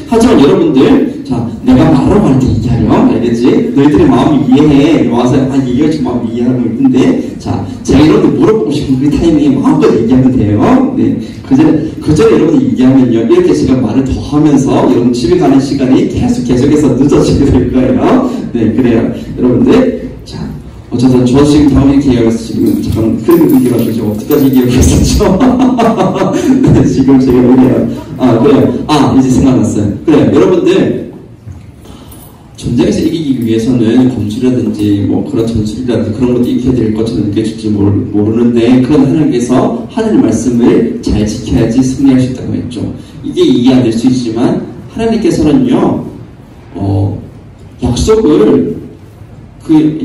하지만 여러분들 자 내가 말하고 할 때 이해하렴 알겠지? 너희들의 마음을 이해해 와서 얘기하지 마음 이해하고 있는데 자 제가 여러분들 물어보고 싶은 그 타이밍에 마음껏 얘기하면 돼요. 네 그 전에 여러분들 얘기하면요 이렇게 제가 말을 더 하면서 여러분 집에 가는 시간이 계속해서 늦어지게 될 거예요. 네 그래요 여러분들 자 어쨌든 저 지금 다음에 기억해서 지금 잠깐 큰 얘기가 지금 어디까지 기억했었죠? 네, 지금 제가 뭐래요? 그래요. 이제 생각났어요. 그래요. 여러분들 전쟁에서 이기기 위해서는 검술이라든지 뭐 그런 전술이라든지 그런 것도 익혀야 될 것처럼 느껴질지 모르는데 그런 하나님께서 하나님 말씀을 잘 지켜야지 승리할 수 있다고 했죠. 이게 이해 안 될 수 있지만 하나님께서는요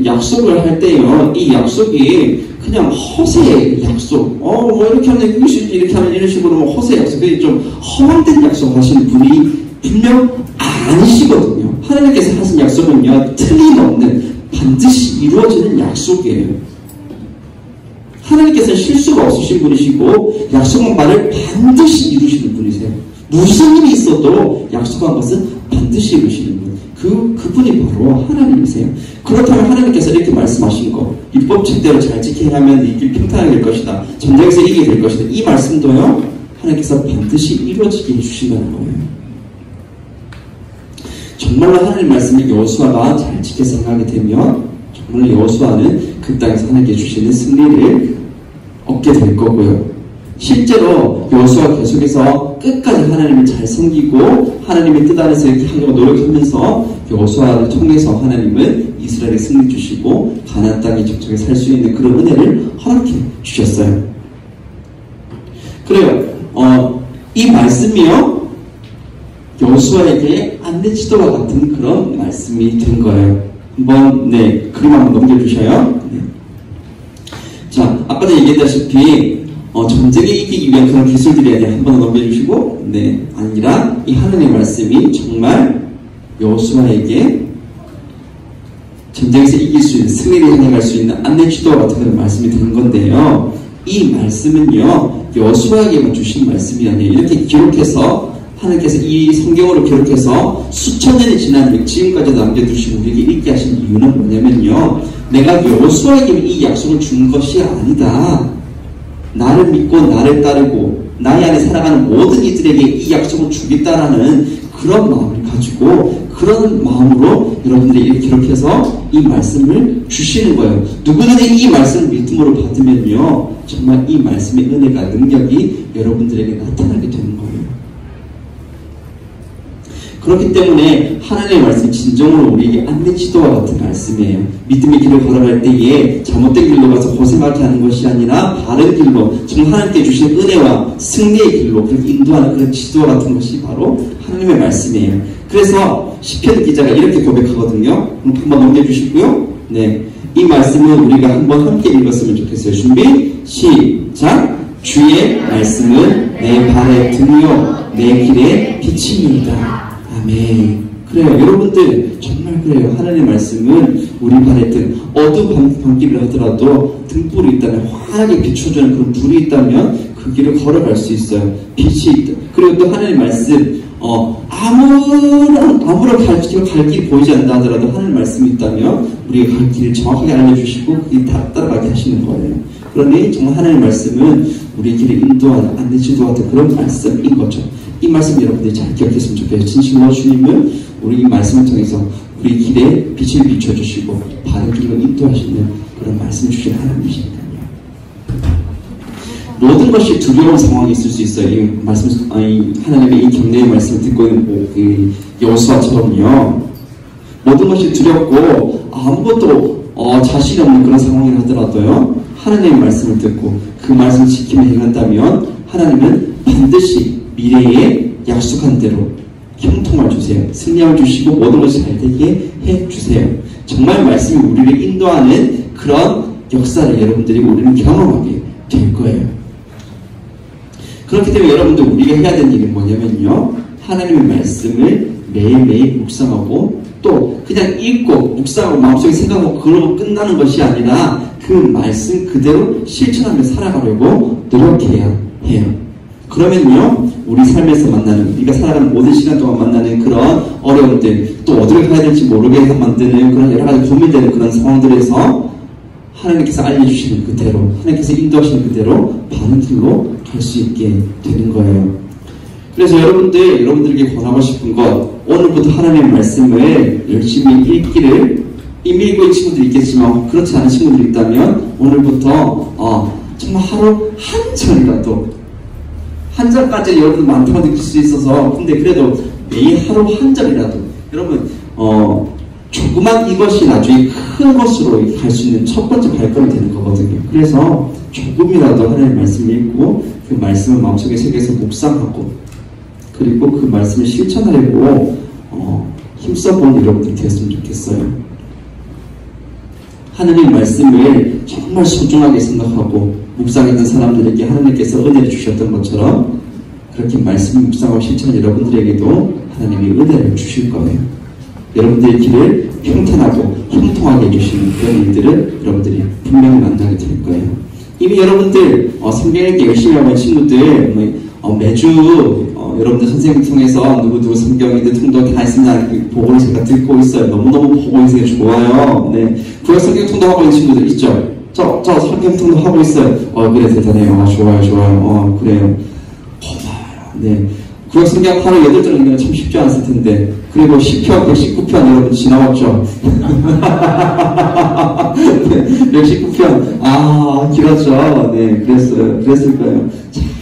약속을 할 때요, 이 약속이 그냥 허세의 약속, 뭐 이렇게 하면 이길 수 있지, 이렇게 하면 이런 식으로 뭐 허세 약속이 좀 허황된 약속 하시는 분이 분명 아니시거든요. 하나님께서 하신 약속은요, 틀림없는 반드시 이루어지는 약속이에요. 하나님께서는 실수가 없으신 분이시고, 약속한 말을 반드시 이루시는 분이세요. 무슨 일이 있어도 약속한 것은 반드시 이루시는 분. 그분이 바로 하나님이세요. 그렇다면 하나님께서 이렇게 말씀하신 거, 율법책대로 잘 지켜야 하면 이 길 평탄하게 될 것이다. 전쟁에서 이기게 될 것이다. 이 말씀도요, 하나님께서 반드시 이루어지게 해주신다는 거예요. 정말로 하나님 말씀을 여호수아가 잘 지켜서 행하게 되면, 정말로 여호수아는 그 땅에서 하나님께 주시는 승리를 얻게 될 거고요. 실제로 여호수아가 계속해서 끝까지 하나님을 잘 섬기고 하나님의 뜻 안에서 이렇게 하려고 노력하면서 여호수아를 통해서 하나님은 이스라엘에 승리 주시고 가나안 땅에 적적에 살 수 있는 그런 은혜를 허락해 주셨어요. 그래요. 이 말씀이요 여호수아에게 안내 지도와 같은 그런 말씀이 된 거예요. 한번 그림 한번 넘겨주셔요. 자 아까도 얘기했다시피 전쟁에 이기기 위한 그런 기술들이 아니라 한 번 넘겨주시고 아니라 이 하나님의 말씀이 정말 여호수아에게 전쟁에서 이길 수 있는 승리를 향해갈 수 있는 안내 지도와 같은 그런 말씀이 되는 건데요. 이 말씀은요 여호수아에게만 주신 말씀이 아니에요. 이렇게 기록해서 하나님께서 이 성경으로 기록해서 수천 년이 지난 지금까지 남겨두시고 우리에게 읽게 하신 이유는 뭐냐면요 내가 여호수아에게 이 약속을 준 것이 아니다. 나를 믿고 나를 따르고 나의 안에 살아가는 모든 이들에게 이 약속을 주겠다라는 그런 마음을 가지고 그런 마음으로 여러분들이 이렇게 기록해서 이 말씀을 주시는 거예요. 누구든지 이 말씀을 믿음으로 받으면요 정말 이 말씀의 은혜가 능력이 여러분들에게 나타나게 되는 거예요. 그렇기 때문에 하나님의 말씀이 진정으로 우리에게 안내 지도와 같은 말씀이에요. 믿음의 길을 걸어갈 때에 잘못된 길로 가서 고생하게 하는 것이 아니라 바른 길로 정말 하나님께 주신 은혜와 승리의 길로 그렇게 인도하는 그런 지도와 같은 것이 바로 하나님의 말씀이에요. 그래서 시편 기자가 이렇게 고백하거든요. 한번 넘겨주시고요. 네, 이 말씀은 우리가 한번 함께 읽었으면 좋겠어요. 준비 시작. 주의 말씀은 내 발의 등이요 내 길의 빛입니다. 아멘. 그래요. 여러분들 정말 그래요. 하나님의 말씀은 우리 발의 등, 어두운 밤길을 하더라도 등불이 있다면, 환하게 비춰주는 그런 불이 있다면 그 길을 걸어갈 수 있어요. 빛이 있다. 그리고 또 하나님의 말씀, 아무런 갈 길이 보이지 않는다 하더라도 하나님의 말씀이 있다면 우리가 갈 길을 정확하게 알려주시고 그 길 따라가게 하시는 거예요. 그러니 정말 하나님의 말씀은 우리 길을 인도하는 안내 지도 같은 그런 말씀인 거죠. 이 말씀 여러분들이 잘 기억했으면 좋겠어요. 진심으로 주님은 우리 이 말씀을 통해서 우리 길에 빛을 비춰주시고 바른 길로 인도하시는 그런 말씀을 주신 하나님이시니까요. 모든 것이 두려운 상황이 있을 수 있어요. 이 말씀, 하나님의 이 경례의 말씀을 듣고 있는 그 여호수아처럼요. 모든 것이 두렵고 아무것도 자신이 없는 그런 상황을 하더라도요. 하나님의 말씀을 듣고 그 말씀을 지키며 행한다면 하나님은 반드시 미래에 약속한 대로 형통을 주세요. 승리함을 주시고 모든 것이 잘 되게 해주세요. 정말 말씀이 우리를 인도하는 그런 역사를 여러분들이 우리는 경험하게 될 거예요. 그렇기 때문에 여러분들 우리가 해야 되는 일은 뭐냐면요. 하나님의 말씀을 매일매일 묵상하고 또 그냥 읽고 묵상하고 마음속에 생각하고 그러고 끝나는 것이 아니라 그 말씀 그대로 실천하며 살아가려고 노력해야 해요. 그러면요, 우리 삶에서 만나는, 우리가 살아가는 모든 시간 동안 만나는 그런 어려움들, 또 어디로 가야 될지 모르게 해서 만드는 그런 여러 가지 고민되는 그런 상황들에서 하나님께서 알려주시는 그대로, 하나님께서 인도하시는 그대로 바른 길로 갈 수 있게 되는 거예요. 그래서 여러분들에게 권하고 싶은 것, 오늘부터 하나님의 말씀을 열심히 읽기를, 이미 읽고 있는 친구들이 있겠지만 그렇지 않은 친구들이 있다면 오늘부터 정말 하루 한 절이라도, 한 절까지 여러분 많다고 느낄 수 있어서, 근데 그래도 매일 하루 한 절이라도 여러분 조그만 이것이 나중에 큰 것으로 갈 수 있는 첫 번째 발걸음이 되는 거거든요. 그래서 조금이라도 하나님의 말씀을 읽고 그 말씀을 마음속에 새겨서 묵상하고 그리고 그 말씀을 실천하려고 힘써보는 여러분들이 되었으면 좋겠어요. 하나님의 말씀을 정말 소중하게 생각하고 묵상했던 사람들에게 하나님께서 은혜를 주셨던 것처럼 그렇게 말씀을 묵상하고 실천한 여러분들에게도 하나님이 은혜를 주실 거예요. 여러분들의 길을 평탄하고 형통하게 해주시는 그런 일들을 여러분들이 분명히 만나게 될 거예요. 이미 여러분들 성경 읽기 열심히 하는 친구들 매주 여러분들 선생님 통해서 누구 성경이든 통도 다 있습니다. 보고를 제가 듣고 있어요. 너무너무 보고 있어요. 좋아요. 네. 구약 성경 통도 하고 있는 친구들 있죠? 저 성경 통도 하고 있어요. 그래 대단해요. 좋아요. 그래요. 고마워요. 네. 구약 성경 하루 8절 읽는 건 참 쉽지 않았을 텐데. 그리고 10편, 119편 여러분 지나왔죠? 네, 119편. 길었죠? 네, 그랬을 거예요.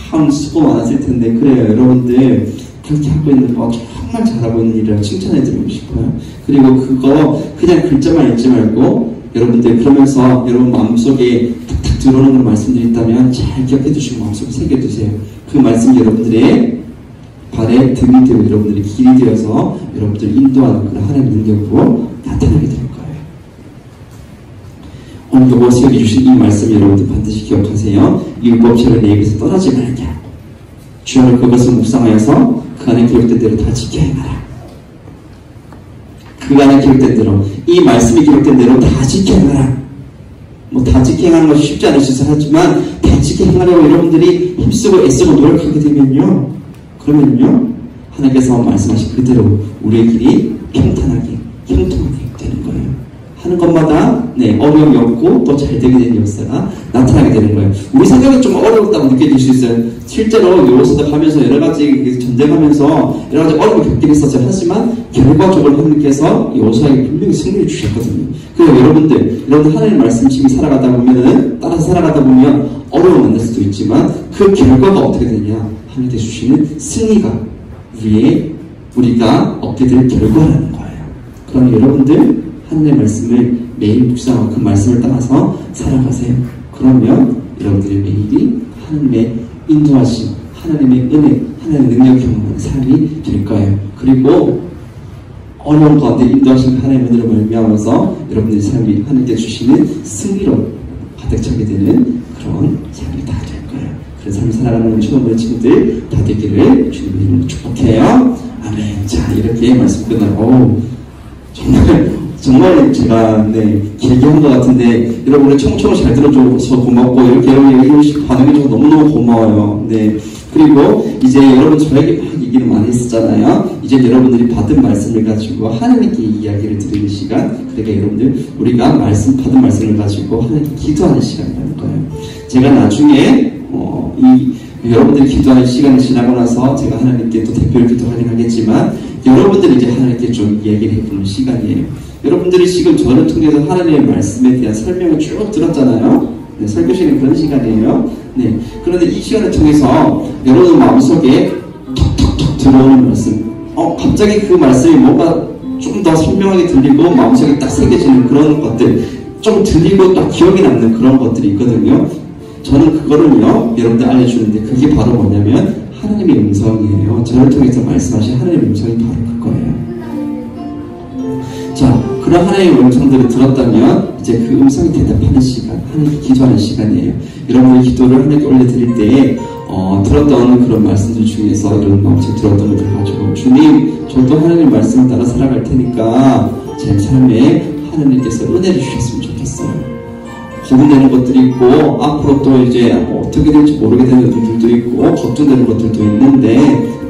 참 수고 많았을 텐데. 그래요. 여러분들 그렇게 하고 있는 거 정말 잘하고 있는 일이라 칭찬해드리고 싶어요. 그리고 그거 그냥 글자만 읽지 말고 여러분들 그러면서 여러분 마음속에 탁탁 들어오는 그런 말씀들이 있다면 잘 기억해 두시고 마음속에 새겨두세요. 그 말씀이 여러분들의 발의 등이 되고 여러분들의 길이 되어서 여러분들을 인도하는 그런 하나님의 능력으로 나타나게 될 거예요. 오늘도 새겨주신 이 말씀 여러분들 반드시 기억하세요. 이 율법책을 내 입에서 떠나지 말게 하고 주야를 그것을 묵상하여서 그 안에 기록된 대로 다 지켜 행하라. 그 안에 기록된 대로, 이 말씀이 기록된 대로 다 지켜 행하라. 다 지켜 행하는 것이 쉽지 않을 수 하지만 다 지켜 행하려고 여러분들이 힘쓰고 애쓰고 노력하게 되면요, 그러면요 하나님께서 말씀하신 그대로 우리의 길이 평탄하게 형통하게 되는 거예요. 하는 것마다 어려움이 없고 또 잘 되게 되는 역사가 나타나게 되는 거예요. 우리 생각이 좀 어려웠다고 느껴질 수 있어요. 실제로 여호수아 가면서 여러 가지 전쟁하면서 여러 가지 어려움을 겪긴 했었어요. 하지만 결과적으로 하나님께서 여호수아에게 분명히 승리를 주셨거든요. 그래서 여러분들 하나님의 말씀심이 살아가다 보면은 따라서 살아가다 보면 어려움을 만날 수도 있지만 그 결과가 어떻게 되냐, 하나님께서 주시는 승리가 우리의 우리가 얻게 될 결과라는 거예요. 그럼 여러분들 하나님의 말씀을 매일 묵상하고 그 말씀을 따라서 살아가세요. 그러면 여러분들의 매일이 하나님의 인도하심, 하나님의 은혜, 하나님의 능력 경험하는 삶이 될 거예요. 그리고 어려운 가운데 인도하신 하나님의 은혜로 말미암아서 여러분들의 삶이 하나님께 주시는 승리로 가득 차게 되는 그런 삶이 다 될 거예요. 그런 삶을 살아가는 우리 초등부의 친구들 다 되기를 주님의 이름으로 축복해요. 아멘. 자, 이렇게 말씀 끝나고 정말 제가 길게 한 것 같은데 여러분의 청청을 잘 들어줘서 고맙고 이렇게 여러분이 반응해줘서 너무너무 고마워요. 네. 그리고 이제 여러분 저에게 막 얘기를 많이 했었잖아요. 이제 여러분들이 받은 말씀을 가지고 하나님께 이야기를 드리는 시간, 그러니까 여러분들 우리가 받은 말씀을 가지고 하나님께 기도하는 시간이라는 거예요. 제가 나중에 여러분들이 기도하는 시간이 지나고 나서 제가 하나님께 또 대표를 기도하긴 하겠지만 여러분들이 이제 하나님께 좀 이야기를 해보는 시간이에요. 여러분들이 지금 저를 통해서 하나님의 말씀에 대한 설명을 쭉 들었잖아요. 네, 설교시는 그런 시간이에요. 네, 그런데 이 시간을 통해서 여러분 마음속에 톡톡톡 들어오는 말씀, 갑자기 그 말씀이 뭔가 좀 더 선명하게 들리고 마음속에 딱 새겨지는 그런 것들, 좀 들리고 딱 기억이 남는 그런 것들이 있거든요. 저는 그거를요, 여러분들 알려주는데 그게 바로 뭐냐면 하나님의 음성이에요. 저를 통해서 말씀하신 하나님의 음성이 바로 그거예요. 자, 그런 하나님의 음성들을 들었다면 이제 그 음성이 대답하는 시간, 하나님께 기도하는 시간이에요. 여러분의 기도를 하나님께 올려드릴 때에 들었던 그런 말씀들 중에서 이런 마음속 들었던 것들 가지고 주님, 저도 하나님 말씀을 따라 살아갈 테니까 제 삶에 하나님께서 은혜를 주셨으면 좋겠어요. 고민되는 것들이 있고 앞으로 또 이제 어떻게 될지 모르게 되는 일들도 있고 걱정되는 것들도 있는데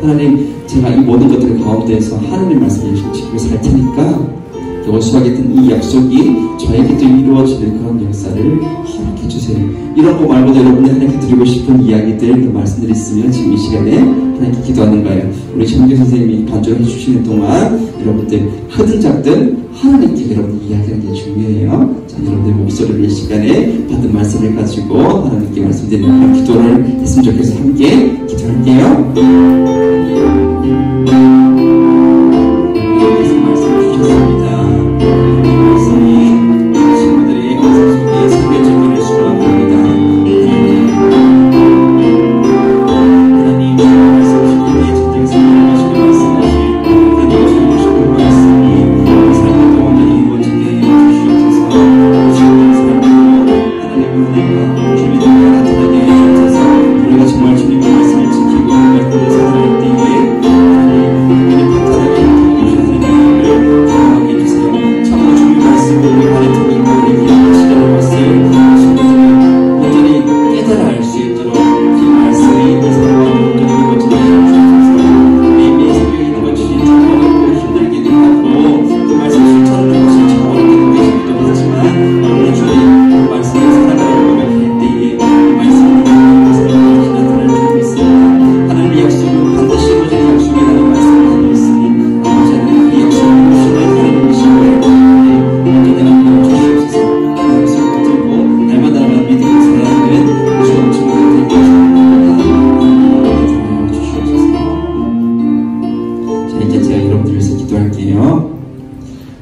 하나님, 제가 이 모든 것들 가운데에서 하나님 말씀을 지키고 살 테니까 요구하겠던 이 약속이 저에게도 이루어지는 그런 역사를 허락해 주세요. 이런 거 말고도 여러분들 하나님께 드리고 싶은 이야기들, 그 말씀들이 있으면 지금 이 시간에 하나님께 기도하는 거예요. 우리 정규 선생님이 반주해 주시는 동안 여러분들 크든 작든 하나님께 여러분들 이야기하는 게 중요해요. 자, 여러분들 목소리를 이 시간에 받은 말씀을 가지고 하나님께 말씀드리는 그런 기도를 했으면 좋겠어서 함께 기도할게요.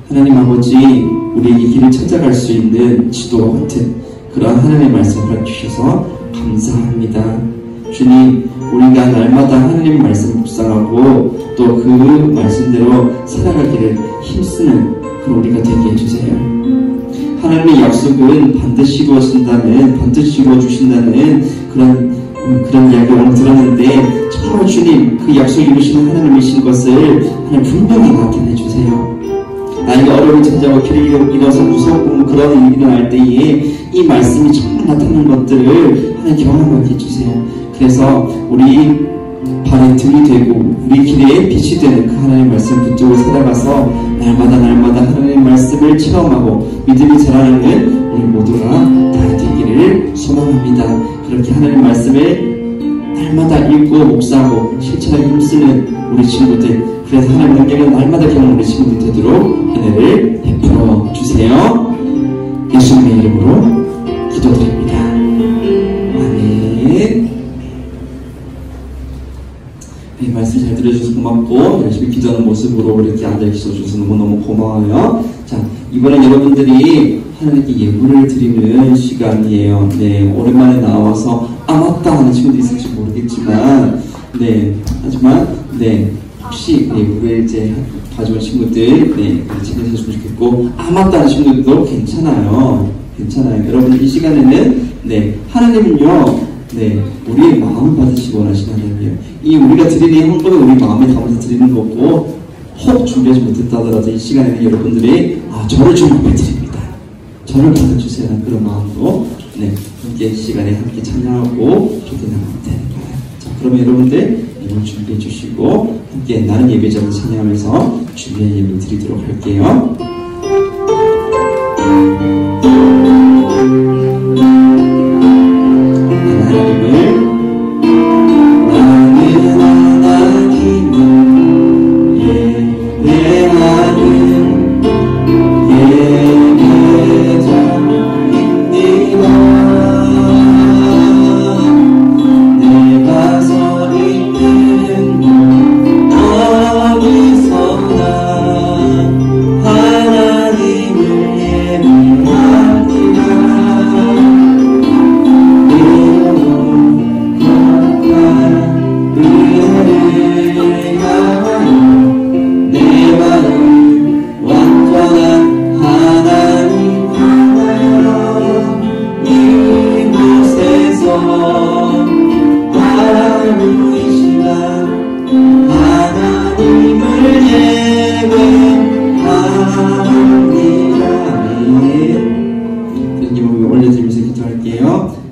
하나님 아버지, 우리에게 길을 찾아갈 수 있는 지도와 같은 그러한 하나님의 말씀을 주셔서 감사합니다. 주님, 우리가 날마다 하나님의 말씀을 묵상하고 또 그 말씀대로 살아가기를 힘쓰는 그런 우리가 되게 해주세요. 하나님의 약속은 반드시 이루어진다는, 반드시 이루어주신다는 그런 이야기 오늘 들었는데 정말 주님, 그 약속 이루시는 하나님이신 것을 하나님 분명히 확인해 주세요. 나에게 어려움이 찾아오고 길을 잃어서 무섭고 그런 일이 일어날 때에 이 말씀이 정말 나타나는 것들을 하나님 경험하게 해주세요. 그래서 우리 발의 등이 되고 우리 길에 빛이 되는 그 하나님의 말씀 붙들고 살아가서 날마다 하나님의 말씀을 체험하고 믿음이 자라나는 우리 모두가 다 되기를 소망합니다. 그렇게 하나님의 말씀을 날마다 읽고 묵상하고 실천하기 힘쓰는 우리 친구들, 그래서 하나님의 능력을 날마다 경험하는 우리 친구들 되도록 은혜를 베풀어 주세요. 예수님의 이름으로 기도드립니다. 아멘. 이 말씀 잘 들어주셔서 고맙고 열심히 기도하는 기도하는 모습으로 이렇게 앉아있어줘서 너무너무 고마워요. 자, 이번엔 여러분들이 하나님께 예물을 드리는 시간이에요. 네, 오랜만에 나와서 맞다 하는 친구도 있을지 모르겠지만, 네, 하지만, 네, 혹시 예물을 이제 가져온 친구들, 네, 챙겨주셨으면 좋겠고, 맞다 하는 친구들도 괜찮아요. 괜찮아요. 여러분, 이 시간에는, 네, 하나님은요, 네, 우리의 마음을 받으시기 원하시는 하나님이에요. 이 우리가 드리는 한꺼번에 우리 마음에 담아서 드리는 거고, 혹 준비하지 못했다 하더라도 이 시간에는 여러분들이, 저를 준비해 드립니다. 저를 받아주세요. 하는 그런 마음으로, 네, 함께 시간에 함께 찬양하고 기도하면 되는 거예요. 자, 그러면 여러분들 예물 준비해 주시고, 함께 나는 예배자를 찬양하면서 준비한 예물 드리도록 할게요.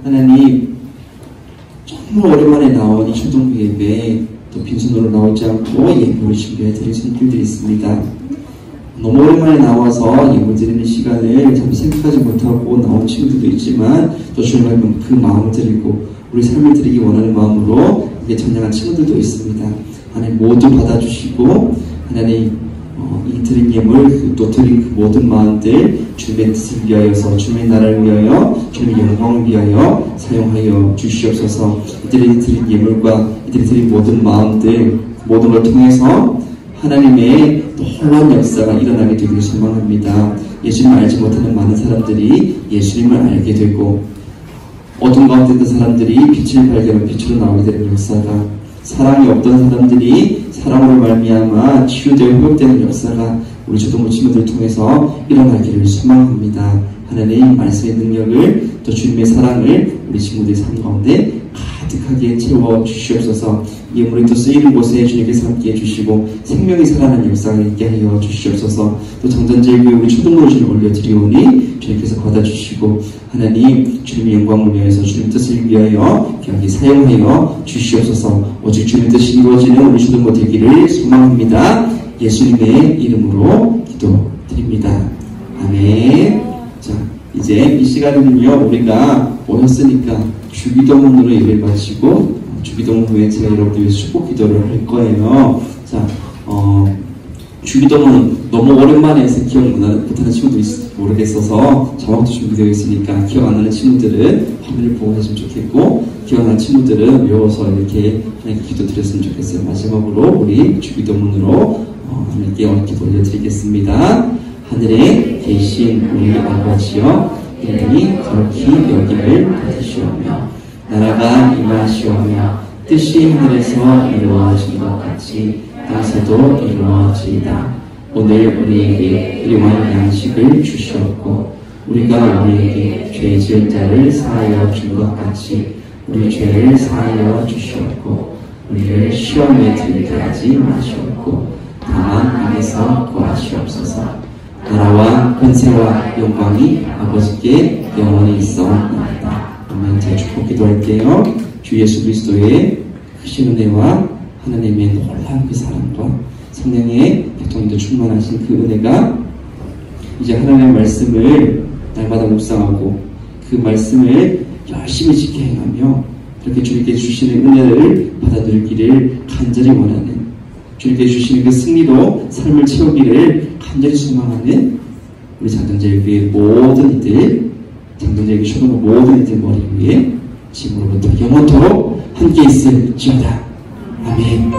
하나님, 정말 오랜만에 나온 이 초등부 예배, 또 빈손으로 나오지 않고 예물을 준비해 드릴 손길들이 있습니다. 너무 오랜만에 나와서 예물 드리는 시간을 참 생각하지 못하고 나온 친구들도 있지만, 또 주님의 그 마음을 드리고 우리 삶을 드리기 원하는 마음으로 이게 전향한 친구들도 있습니다. 하나님 모두 받아주시고, 하나님 이 드린 예물, 또 드린 그 모든 마음들 주님의 뜻을 위하여서, 주님의 나라를 위하여, 주님의 영광을 위하여 사용하여 주시옵소서. 이들이 드린 예물과 이들이 드린 모든 마음들, 모든 걸 통해서 하나님의 놀라운 역사가 일어나게 되기를 소망합니다. 예수님을 알지 못하는 많은 사람들이 예수님을 알게 되고, 어둠 가운데 있는 사람들이 빛을 발견하면 빛으로 나오게 되는 역사가, 사랑이 없던 사람들이 사랑으로 말미암아 치유되고 회복되는 역사가 우리 초등부 친구들을 통해서 일어나기를 소망합니다. 하나님 말씀의 능력을, 또 주님의 사랑을 우리 친구들의 삶 가운데 가득하게 채워 주시옵소서. 예물이 또 쓰이는 곳에 주님께서 함께 해주시고 생명이 살아나는 역사가 있게 하여 주시옵소서. 또 장전제일교회 우리 초등부로 주님 올려드리오니 주님께서 받아주시고, 하나님 주님의 영광을 위하여서 주님 뜻을 위하여 귀하게 사용하여 주시옵소서. 오직 주님 뜻이 이루어지는 우리 초등부 되기를 소망합니다. 예수님의 이름으로 기도드립니다. 아멘. 자, 이제 이 시간에는요, 우리가 모였으니까 주기도문으로 예배를 마치고, 주기도문 후에 제가 여러분들 위해서 축복 기도를 할 거예요. 자, 주기도문 너무 오랜만에 해서 기억 못하는 친구도 모르겠어서 자막도 준비되어 있으니까 기억 안 나는 친구들은 화면을 보고 하시면 좋겠고, 기억나는 친구들은 외워서 이렇게 하나님께 기도 드렸으면 좋겠어요. 마지막으로 우리 주기도문으로 하나님께 기도 올려드리겠습니다. 하늘에 계신 우리 아버지여, 이름이 거룩히 여김을 받으시오며 나라가 임하시오며 뜻이 하늘에서 이루어진 것 같이 땅에서도 이루어지이다. 오늘 우리에게 일용할 양식을 주시옵고, 우리가 우리에게 죄 지은 자를 사하여 준 것 같이 우리 죄를 사하여 주시옵고, 우리를 시험에 들게 하지 마시옵고 다만 악에서 구하시옵소서. 나라와 권세와 영광이 아버지께 영원히 있어옵나이다. 아멘. 제가 축복 기도할게요. 주 예수 그리스도의 크신 은혜와 하나님의 놀라운 그 사랑과 성령의 교통인도 충만하신 그 은혜가 이제 하나님의 말씀을 날마다 묵상하고 그 말씀을 열심히 지켜 행하며 그렇게 주님께 주시는 은혜를 받아 누리기를 간절히 원하는, 주님께 주시는 그 승리로 삶을 채우기를 간절히 소망하는 우리 장전제일교회 모든 이들, 장전제일교회 초등부 모든 이들 머리 위에 지금으로부터 영원토록 함께 있을지어다. 아멘.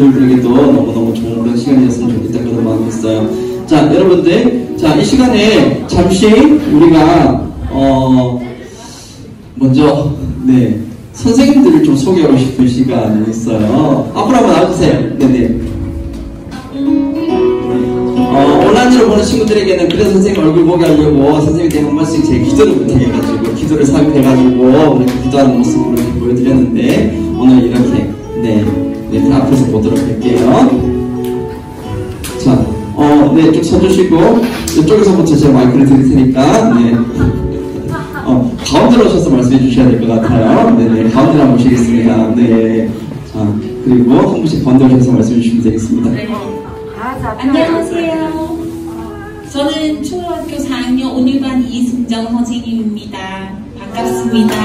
친구들에게도 너무너무 좋은 그런 시간이었으면 좋겠다 그런 마음이 있어요. 자, 여러분들, 자, 이 시간에 잠시 우리가 먼저 네 선생님들을 좀 소개하고 싶은 시간이 있어요. 앞으로 한번 나와주세요. 네네. 온라인으로 보는 친구들에게는 그래서 선생님 얼굴 보게 하려고 선생님한테 한 번씩 제 기도를 부탁해가지고 기도를 삽입해가지고 이렇게 기도하는 모습을 이렇게 보여드렸는데 오늘 이렇게 네 앞에서 보도록 할게요. 자, 네, 쭉 서주시고 이쪽에서부터 제가 마이크를 드릴 테니까 네. 가운데로 오셔서 말씀해 주셔야 될 것 같아요. 네네, 가운데로 한번 모시겠습니다. 네. 자, 그리고 한 분씩 가운데 오셔서 말씀해 주시면 되겠습니다. 안녕하세요. 저는 초등학교 4학년 5일반 이승정 선생님입니다. 반갑습니다.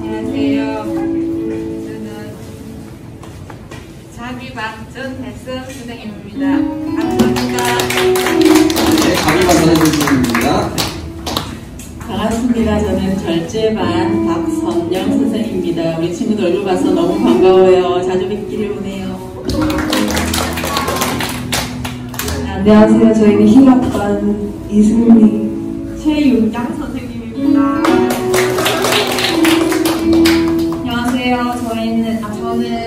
안녕하세요. 저는 자비반 전혜성 선생님입니다. 감사합니다. 네, 자비반 선생님입니다. 반갑습니다. 저는 절제반 박선영 선생입니다. 우리 친구들 얼굴 봐서 너무 반가워요. 자주 뵙기를 원해요. 안녕하세요. 저희는 힐학반 이승미, 최윤양 선생님입니다. 안녕하세요. 저는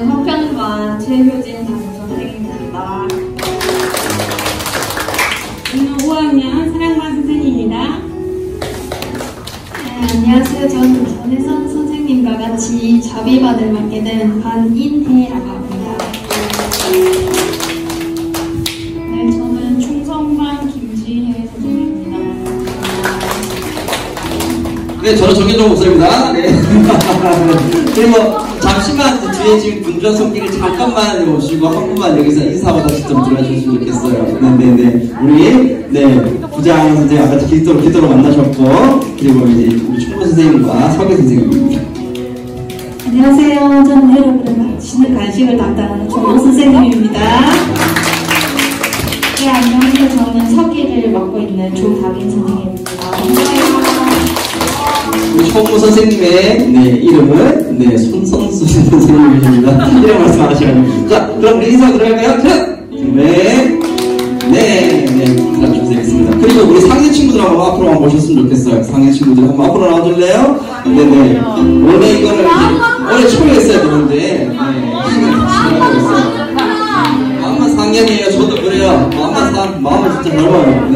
화평반 최효진 담임 선생님입니다. 저는 5학년 사랑반 선생님입니다. 안녕하세요. 저는 전혜선 선생님과 같이 자비반을 맡게 된 반인혜라고 합니다. 네, 저는 충성반 김지혜 선생님입니다. 네, 저는 정현종 목사입니다. 네. 그리고 잠시만 뒤에 지금 분주한 손길을 잠깐만 오시고 한 분만 여기서 인사하고 다시 좀 들어주시면 좋겠어요. 네네네. 우리 부장 선생님 아까 기도로 만나셨고 그리고 이제 우리 총무 선생님과 서계 선생님입니다. 안녕하세요. 저는 여러분을 마치는 간식을 담당하는 총무 선생님입니다. 네, 안녕하세요. 저는 서기를 맡고 있는 조다빈 선생님입니다. 우리 총무 선생님의 이름은 손선수 선생님입니다. 이름 말씀하시라고. 자, 그럼 우리 인사 들어갈까요? 네, 인사 주시겠습니다. 그리고 우리 상해 친구들 한번 앞으로 한번 모셨으면 좋겠어요. 상해 친구들 한번 앞으로 나와줄래요? 네네. 원래 이거를 원래 초에 했어야 되는데 시간이 지나가고 있어요. 마음만 상년이에요. 저도 그래요. 마음은 진짜 넓어요. 네.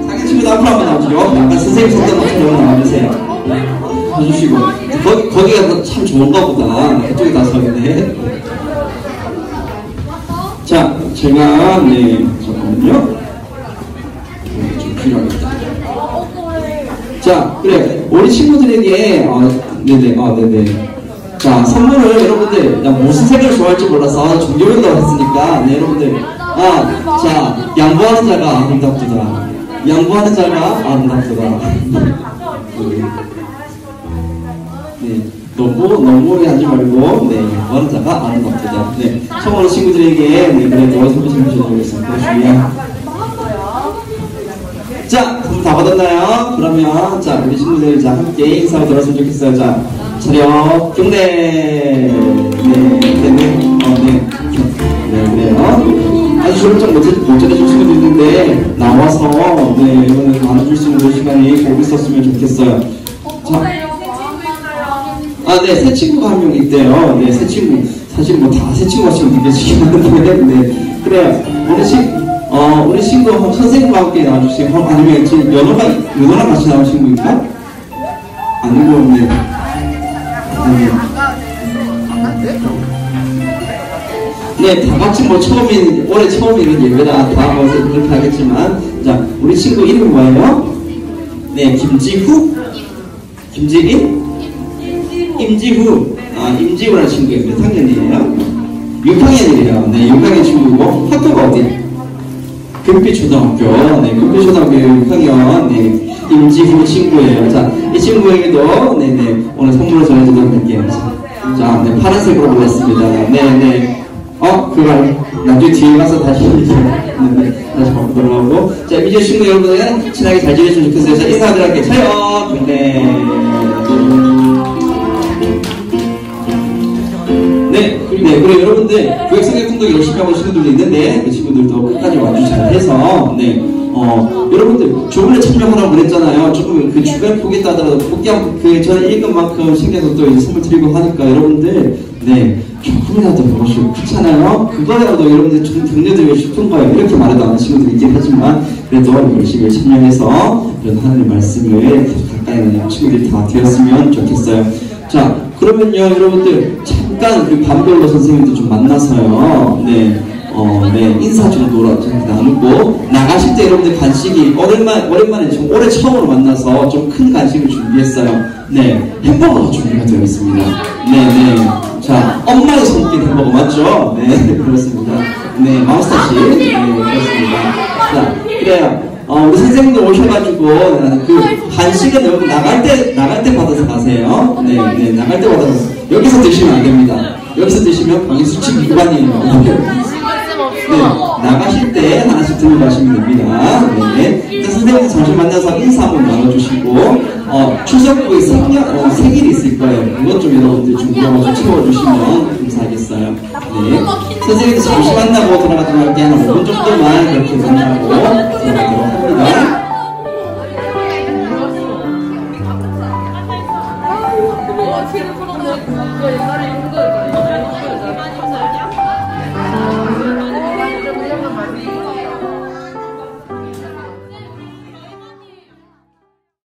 상해 친구들 앞으로 한번 나와주죠. 약간 선생님 속도로 한번 나와주세요. 해주시고 거기가 참 좋은가 보다. 그쪽에 다 서있네. 자, 제가 잠깐만요. 좀 필요하겠다. 자, 그래 우리 친구들에게 네네. 자, 선물을 여러분들 무슨 색을 좋아할지 몰라서 종교별로 했으니까 여러분들 자, 양보하는 자가 아름답도다. 양보하는 자가 아름답도다. 네, 너무 하지 말고, 양보하는 자가 아름답도다. 네, 처음 오는 친구들에게, 그래도 소개 좀 해주시겠습니다. 그러시면. 자, 선물 다 받았나요? 그러면, 자, 우리 친구들, 자, 함께 인사하고 들어왔으면 좋겠어요. 자, 차렷, 경례. 그래요. 아주 졸업장 못 전해줄 친구도 있는데, 나와서, 이거는 나눠줄 수 있는 시간이 꼭 있었으면 좋겠어요. 자. 새 친구가 한 명 있대요. 네, 새 친구. 사실 다 새 친구가 지금 느껴지긴 하는데, 그래요. 우리 친구 선생님과 함께 나와주세요. 아니면 지금 연호랑 같이 나온 친구입니까? 아니고, 네, 다 같이 올해 처음인 예배라 다 그렇게 하겠지만, 자, 우리 친구 이름이 뭐예요? 네, 김지후? 김지린? 임지후. 임지후라는 친구예요. 몇 학년이에요? 6학년이래요. 네, 6학년 친구고, 학교가 어디? 금빛초등학교. 네, 금빛초등학교 6학년. 임지후 친구예요. 자, 이 친구에게도, 오늘 선물을 전해주도록 할게요. 자, 파란색으로 보냈습니다. 그걸 나중에 뒤에 가서 다시 다시 바꾸도록 하고. 자, 미디어 친구 여러분은 친하게 잘 지내주시면 좋겠어요. 자, 인사드릴게요. 차요! 네, 그리고 여러분들 교육 성경통독 열심히 하고 친구들도 있는데 그 친구들도 끝까지 완주 잘해서 네, 여러분들 조문에 참여하라고 그랬잖아요. 조금 그 주변 보겠다 하더라도 그 전에 읽은 만큼 신경서 또 이제 선물 드리고 하니까 여러분들 네, 조금이라도 보시고 그렇잖아요. 그거라도 여러분들 좀 격려드리고 싶은 거예요. 이렇게 말해도 안 하는 친구들이 있긴 하지만 그래도 열심히 참여해서 이런 하나님의 말씀을 가까이 하는 친구들이 다 되었으면 좋겠어요. 자, 그러면요 여러분들 잠깐 그 반별로 선생님들 좀 만나서요. 네. 네, 인사 정도로 좀 나누고, 나가실 때 여러분들 간식이, 오랜만에 좀 올해 처음으로 만나서 좀 큰 간식을 준비했어요. 네, 햄버거가 준비가 되어 있습니다. 네. 자, 엄마의 손길 햄버거 맞죠? 네, 그렇습니다. 네, 마우스타치. 네, 그렇습니다. 자, 그래요. 우리 선생님들 오셔가지고, 그 간식은 여러분 나갈 때 받아서 가세요. 네, 나갈 때 받아서. 여기서 드시면 안 됩니다. 여기서 드시면 방해 수칙 위반이에요. 네, 나가실 때 하나씩 들고 가시면 됩니다. 네. 일단 선생님들 잠시 만나서 인사 한번 나눠주시고, 추석부에 생일이 있을 거예요. 그것 좀 여러분들 준비하고 채워주시면 감사하겠어요. 네. 선생님들 잠시 만나고 돌아가도록 할게요. 한 5분 정도만 그렇게 만나고,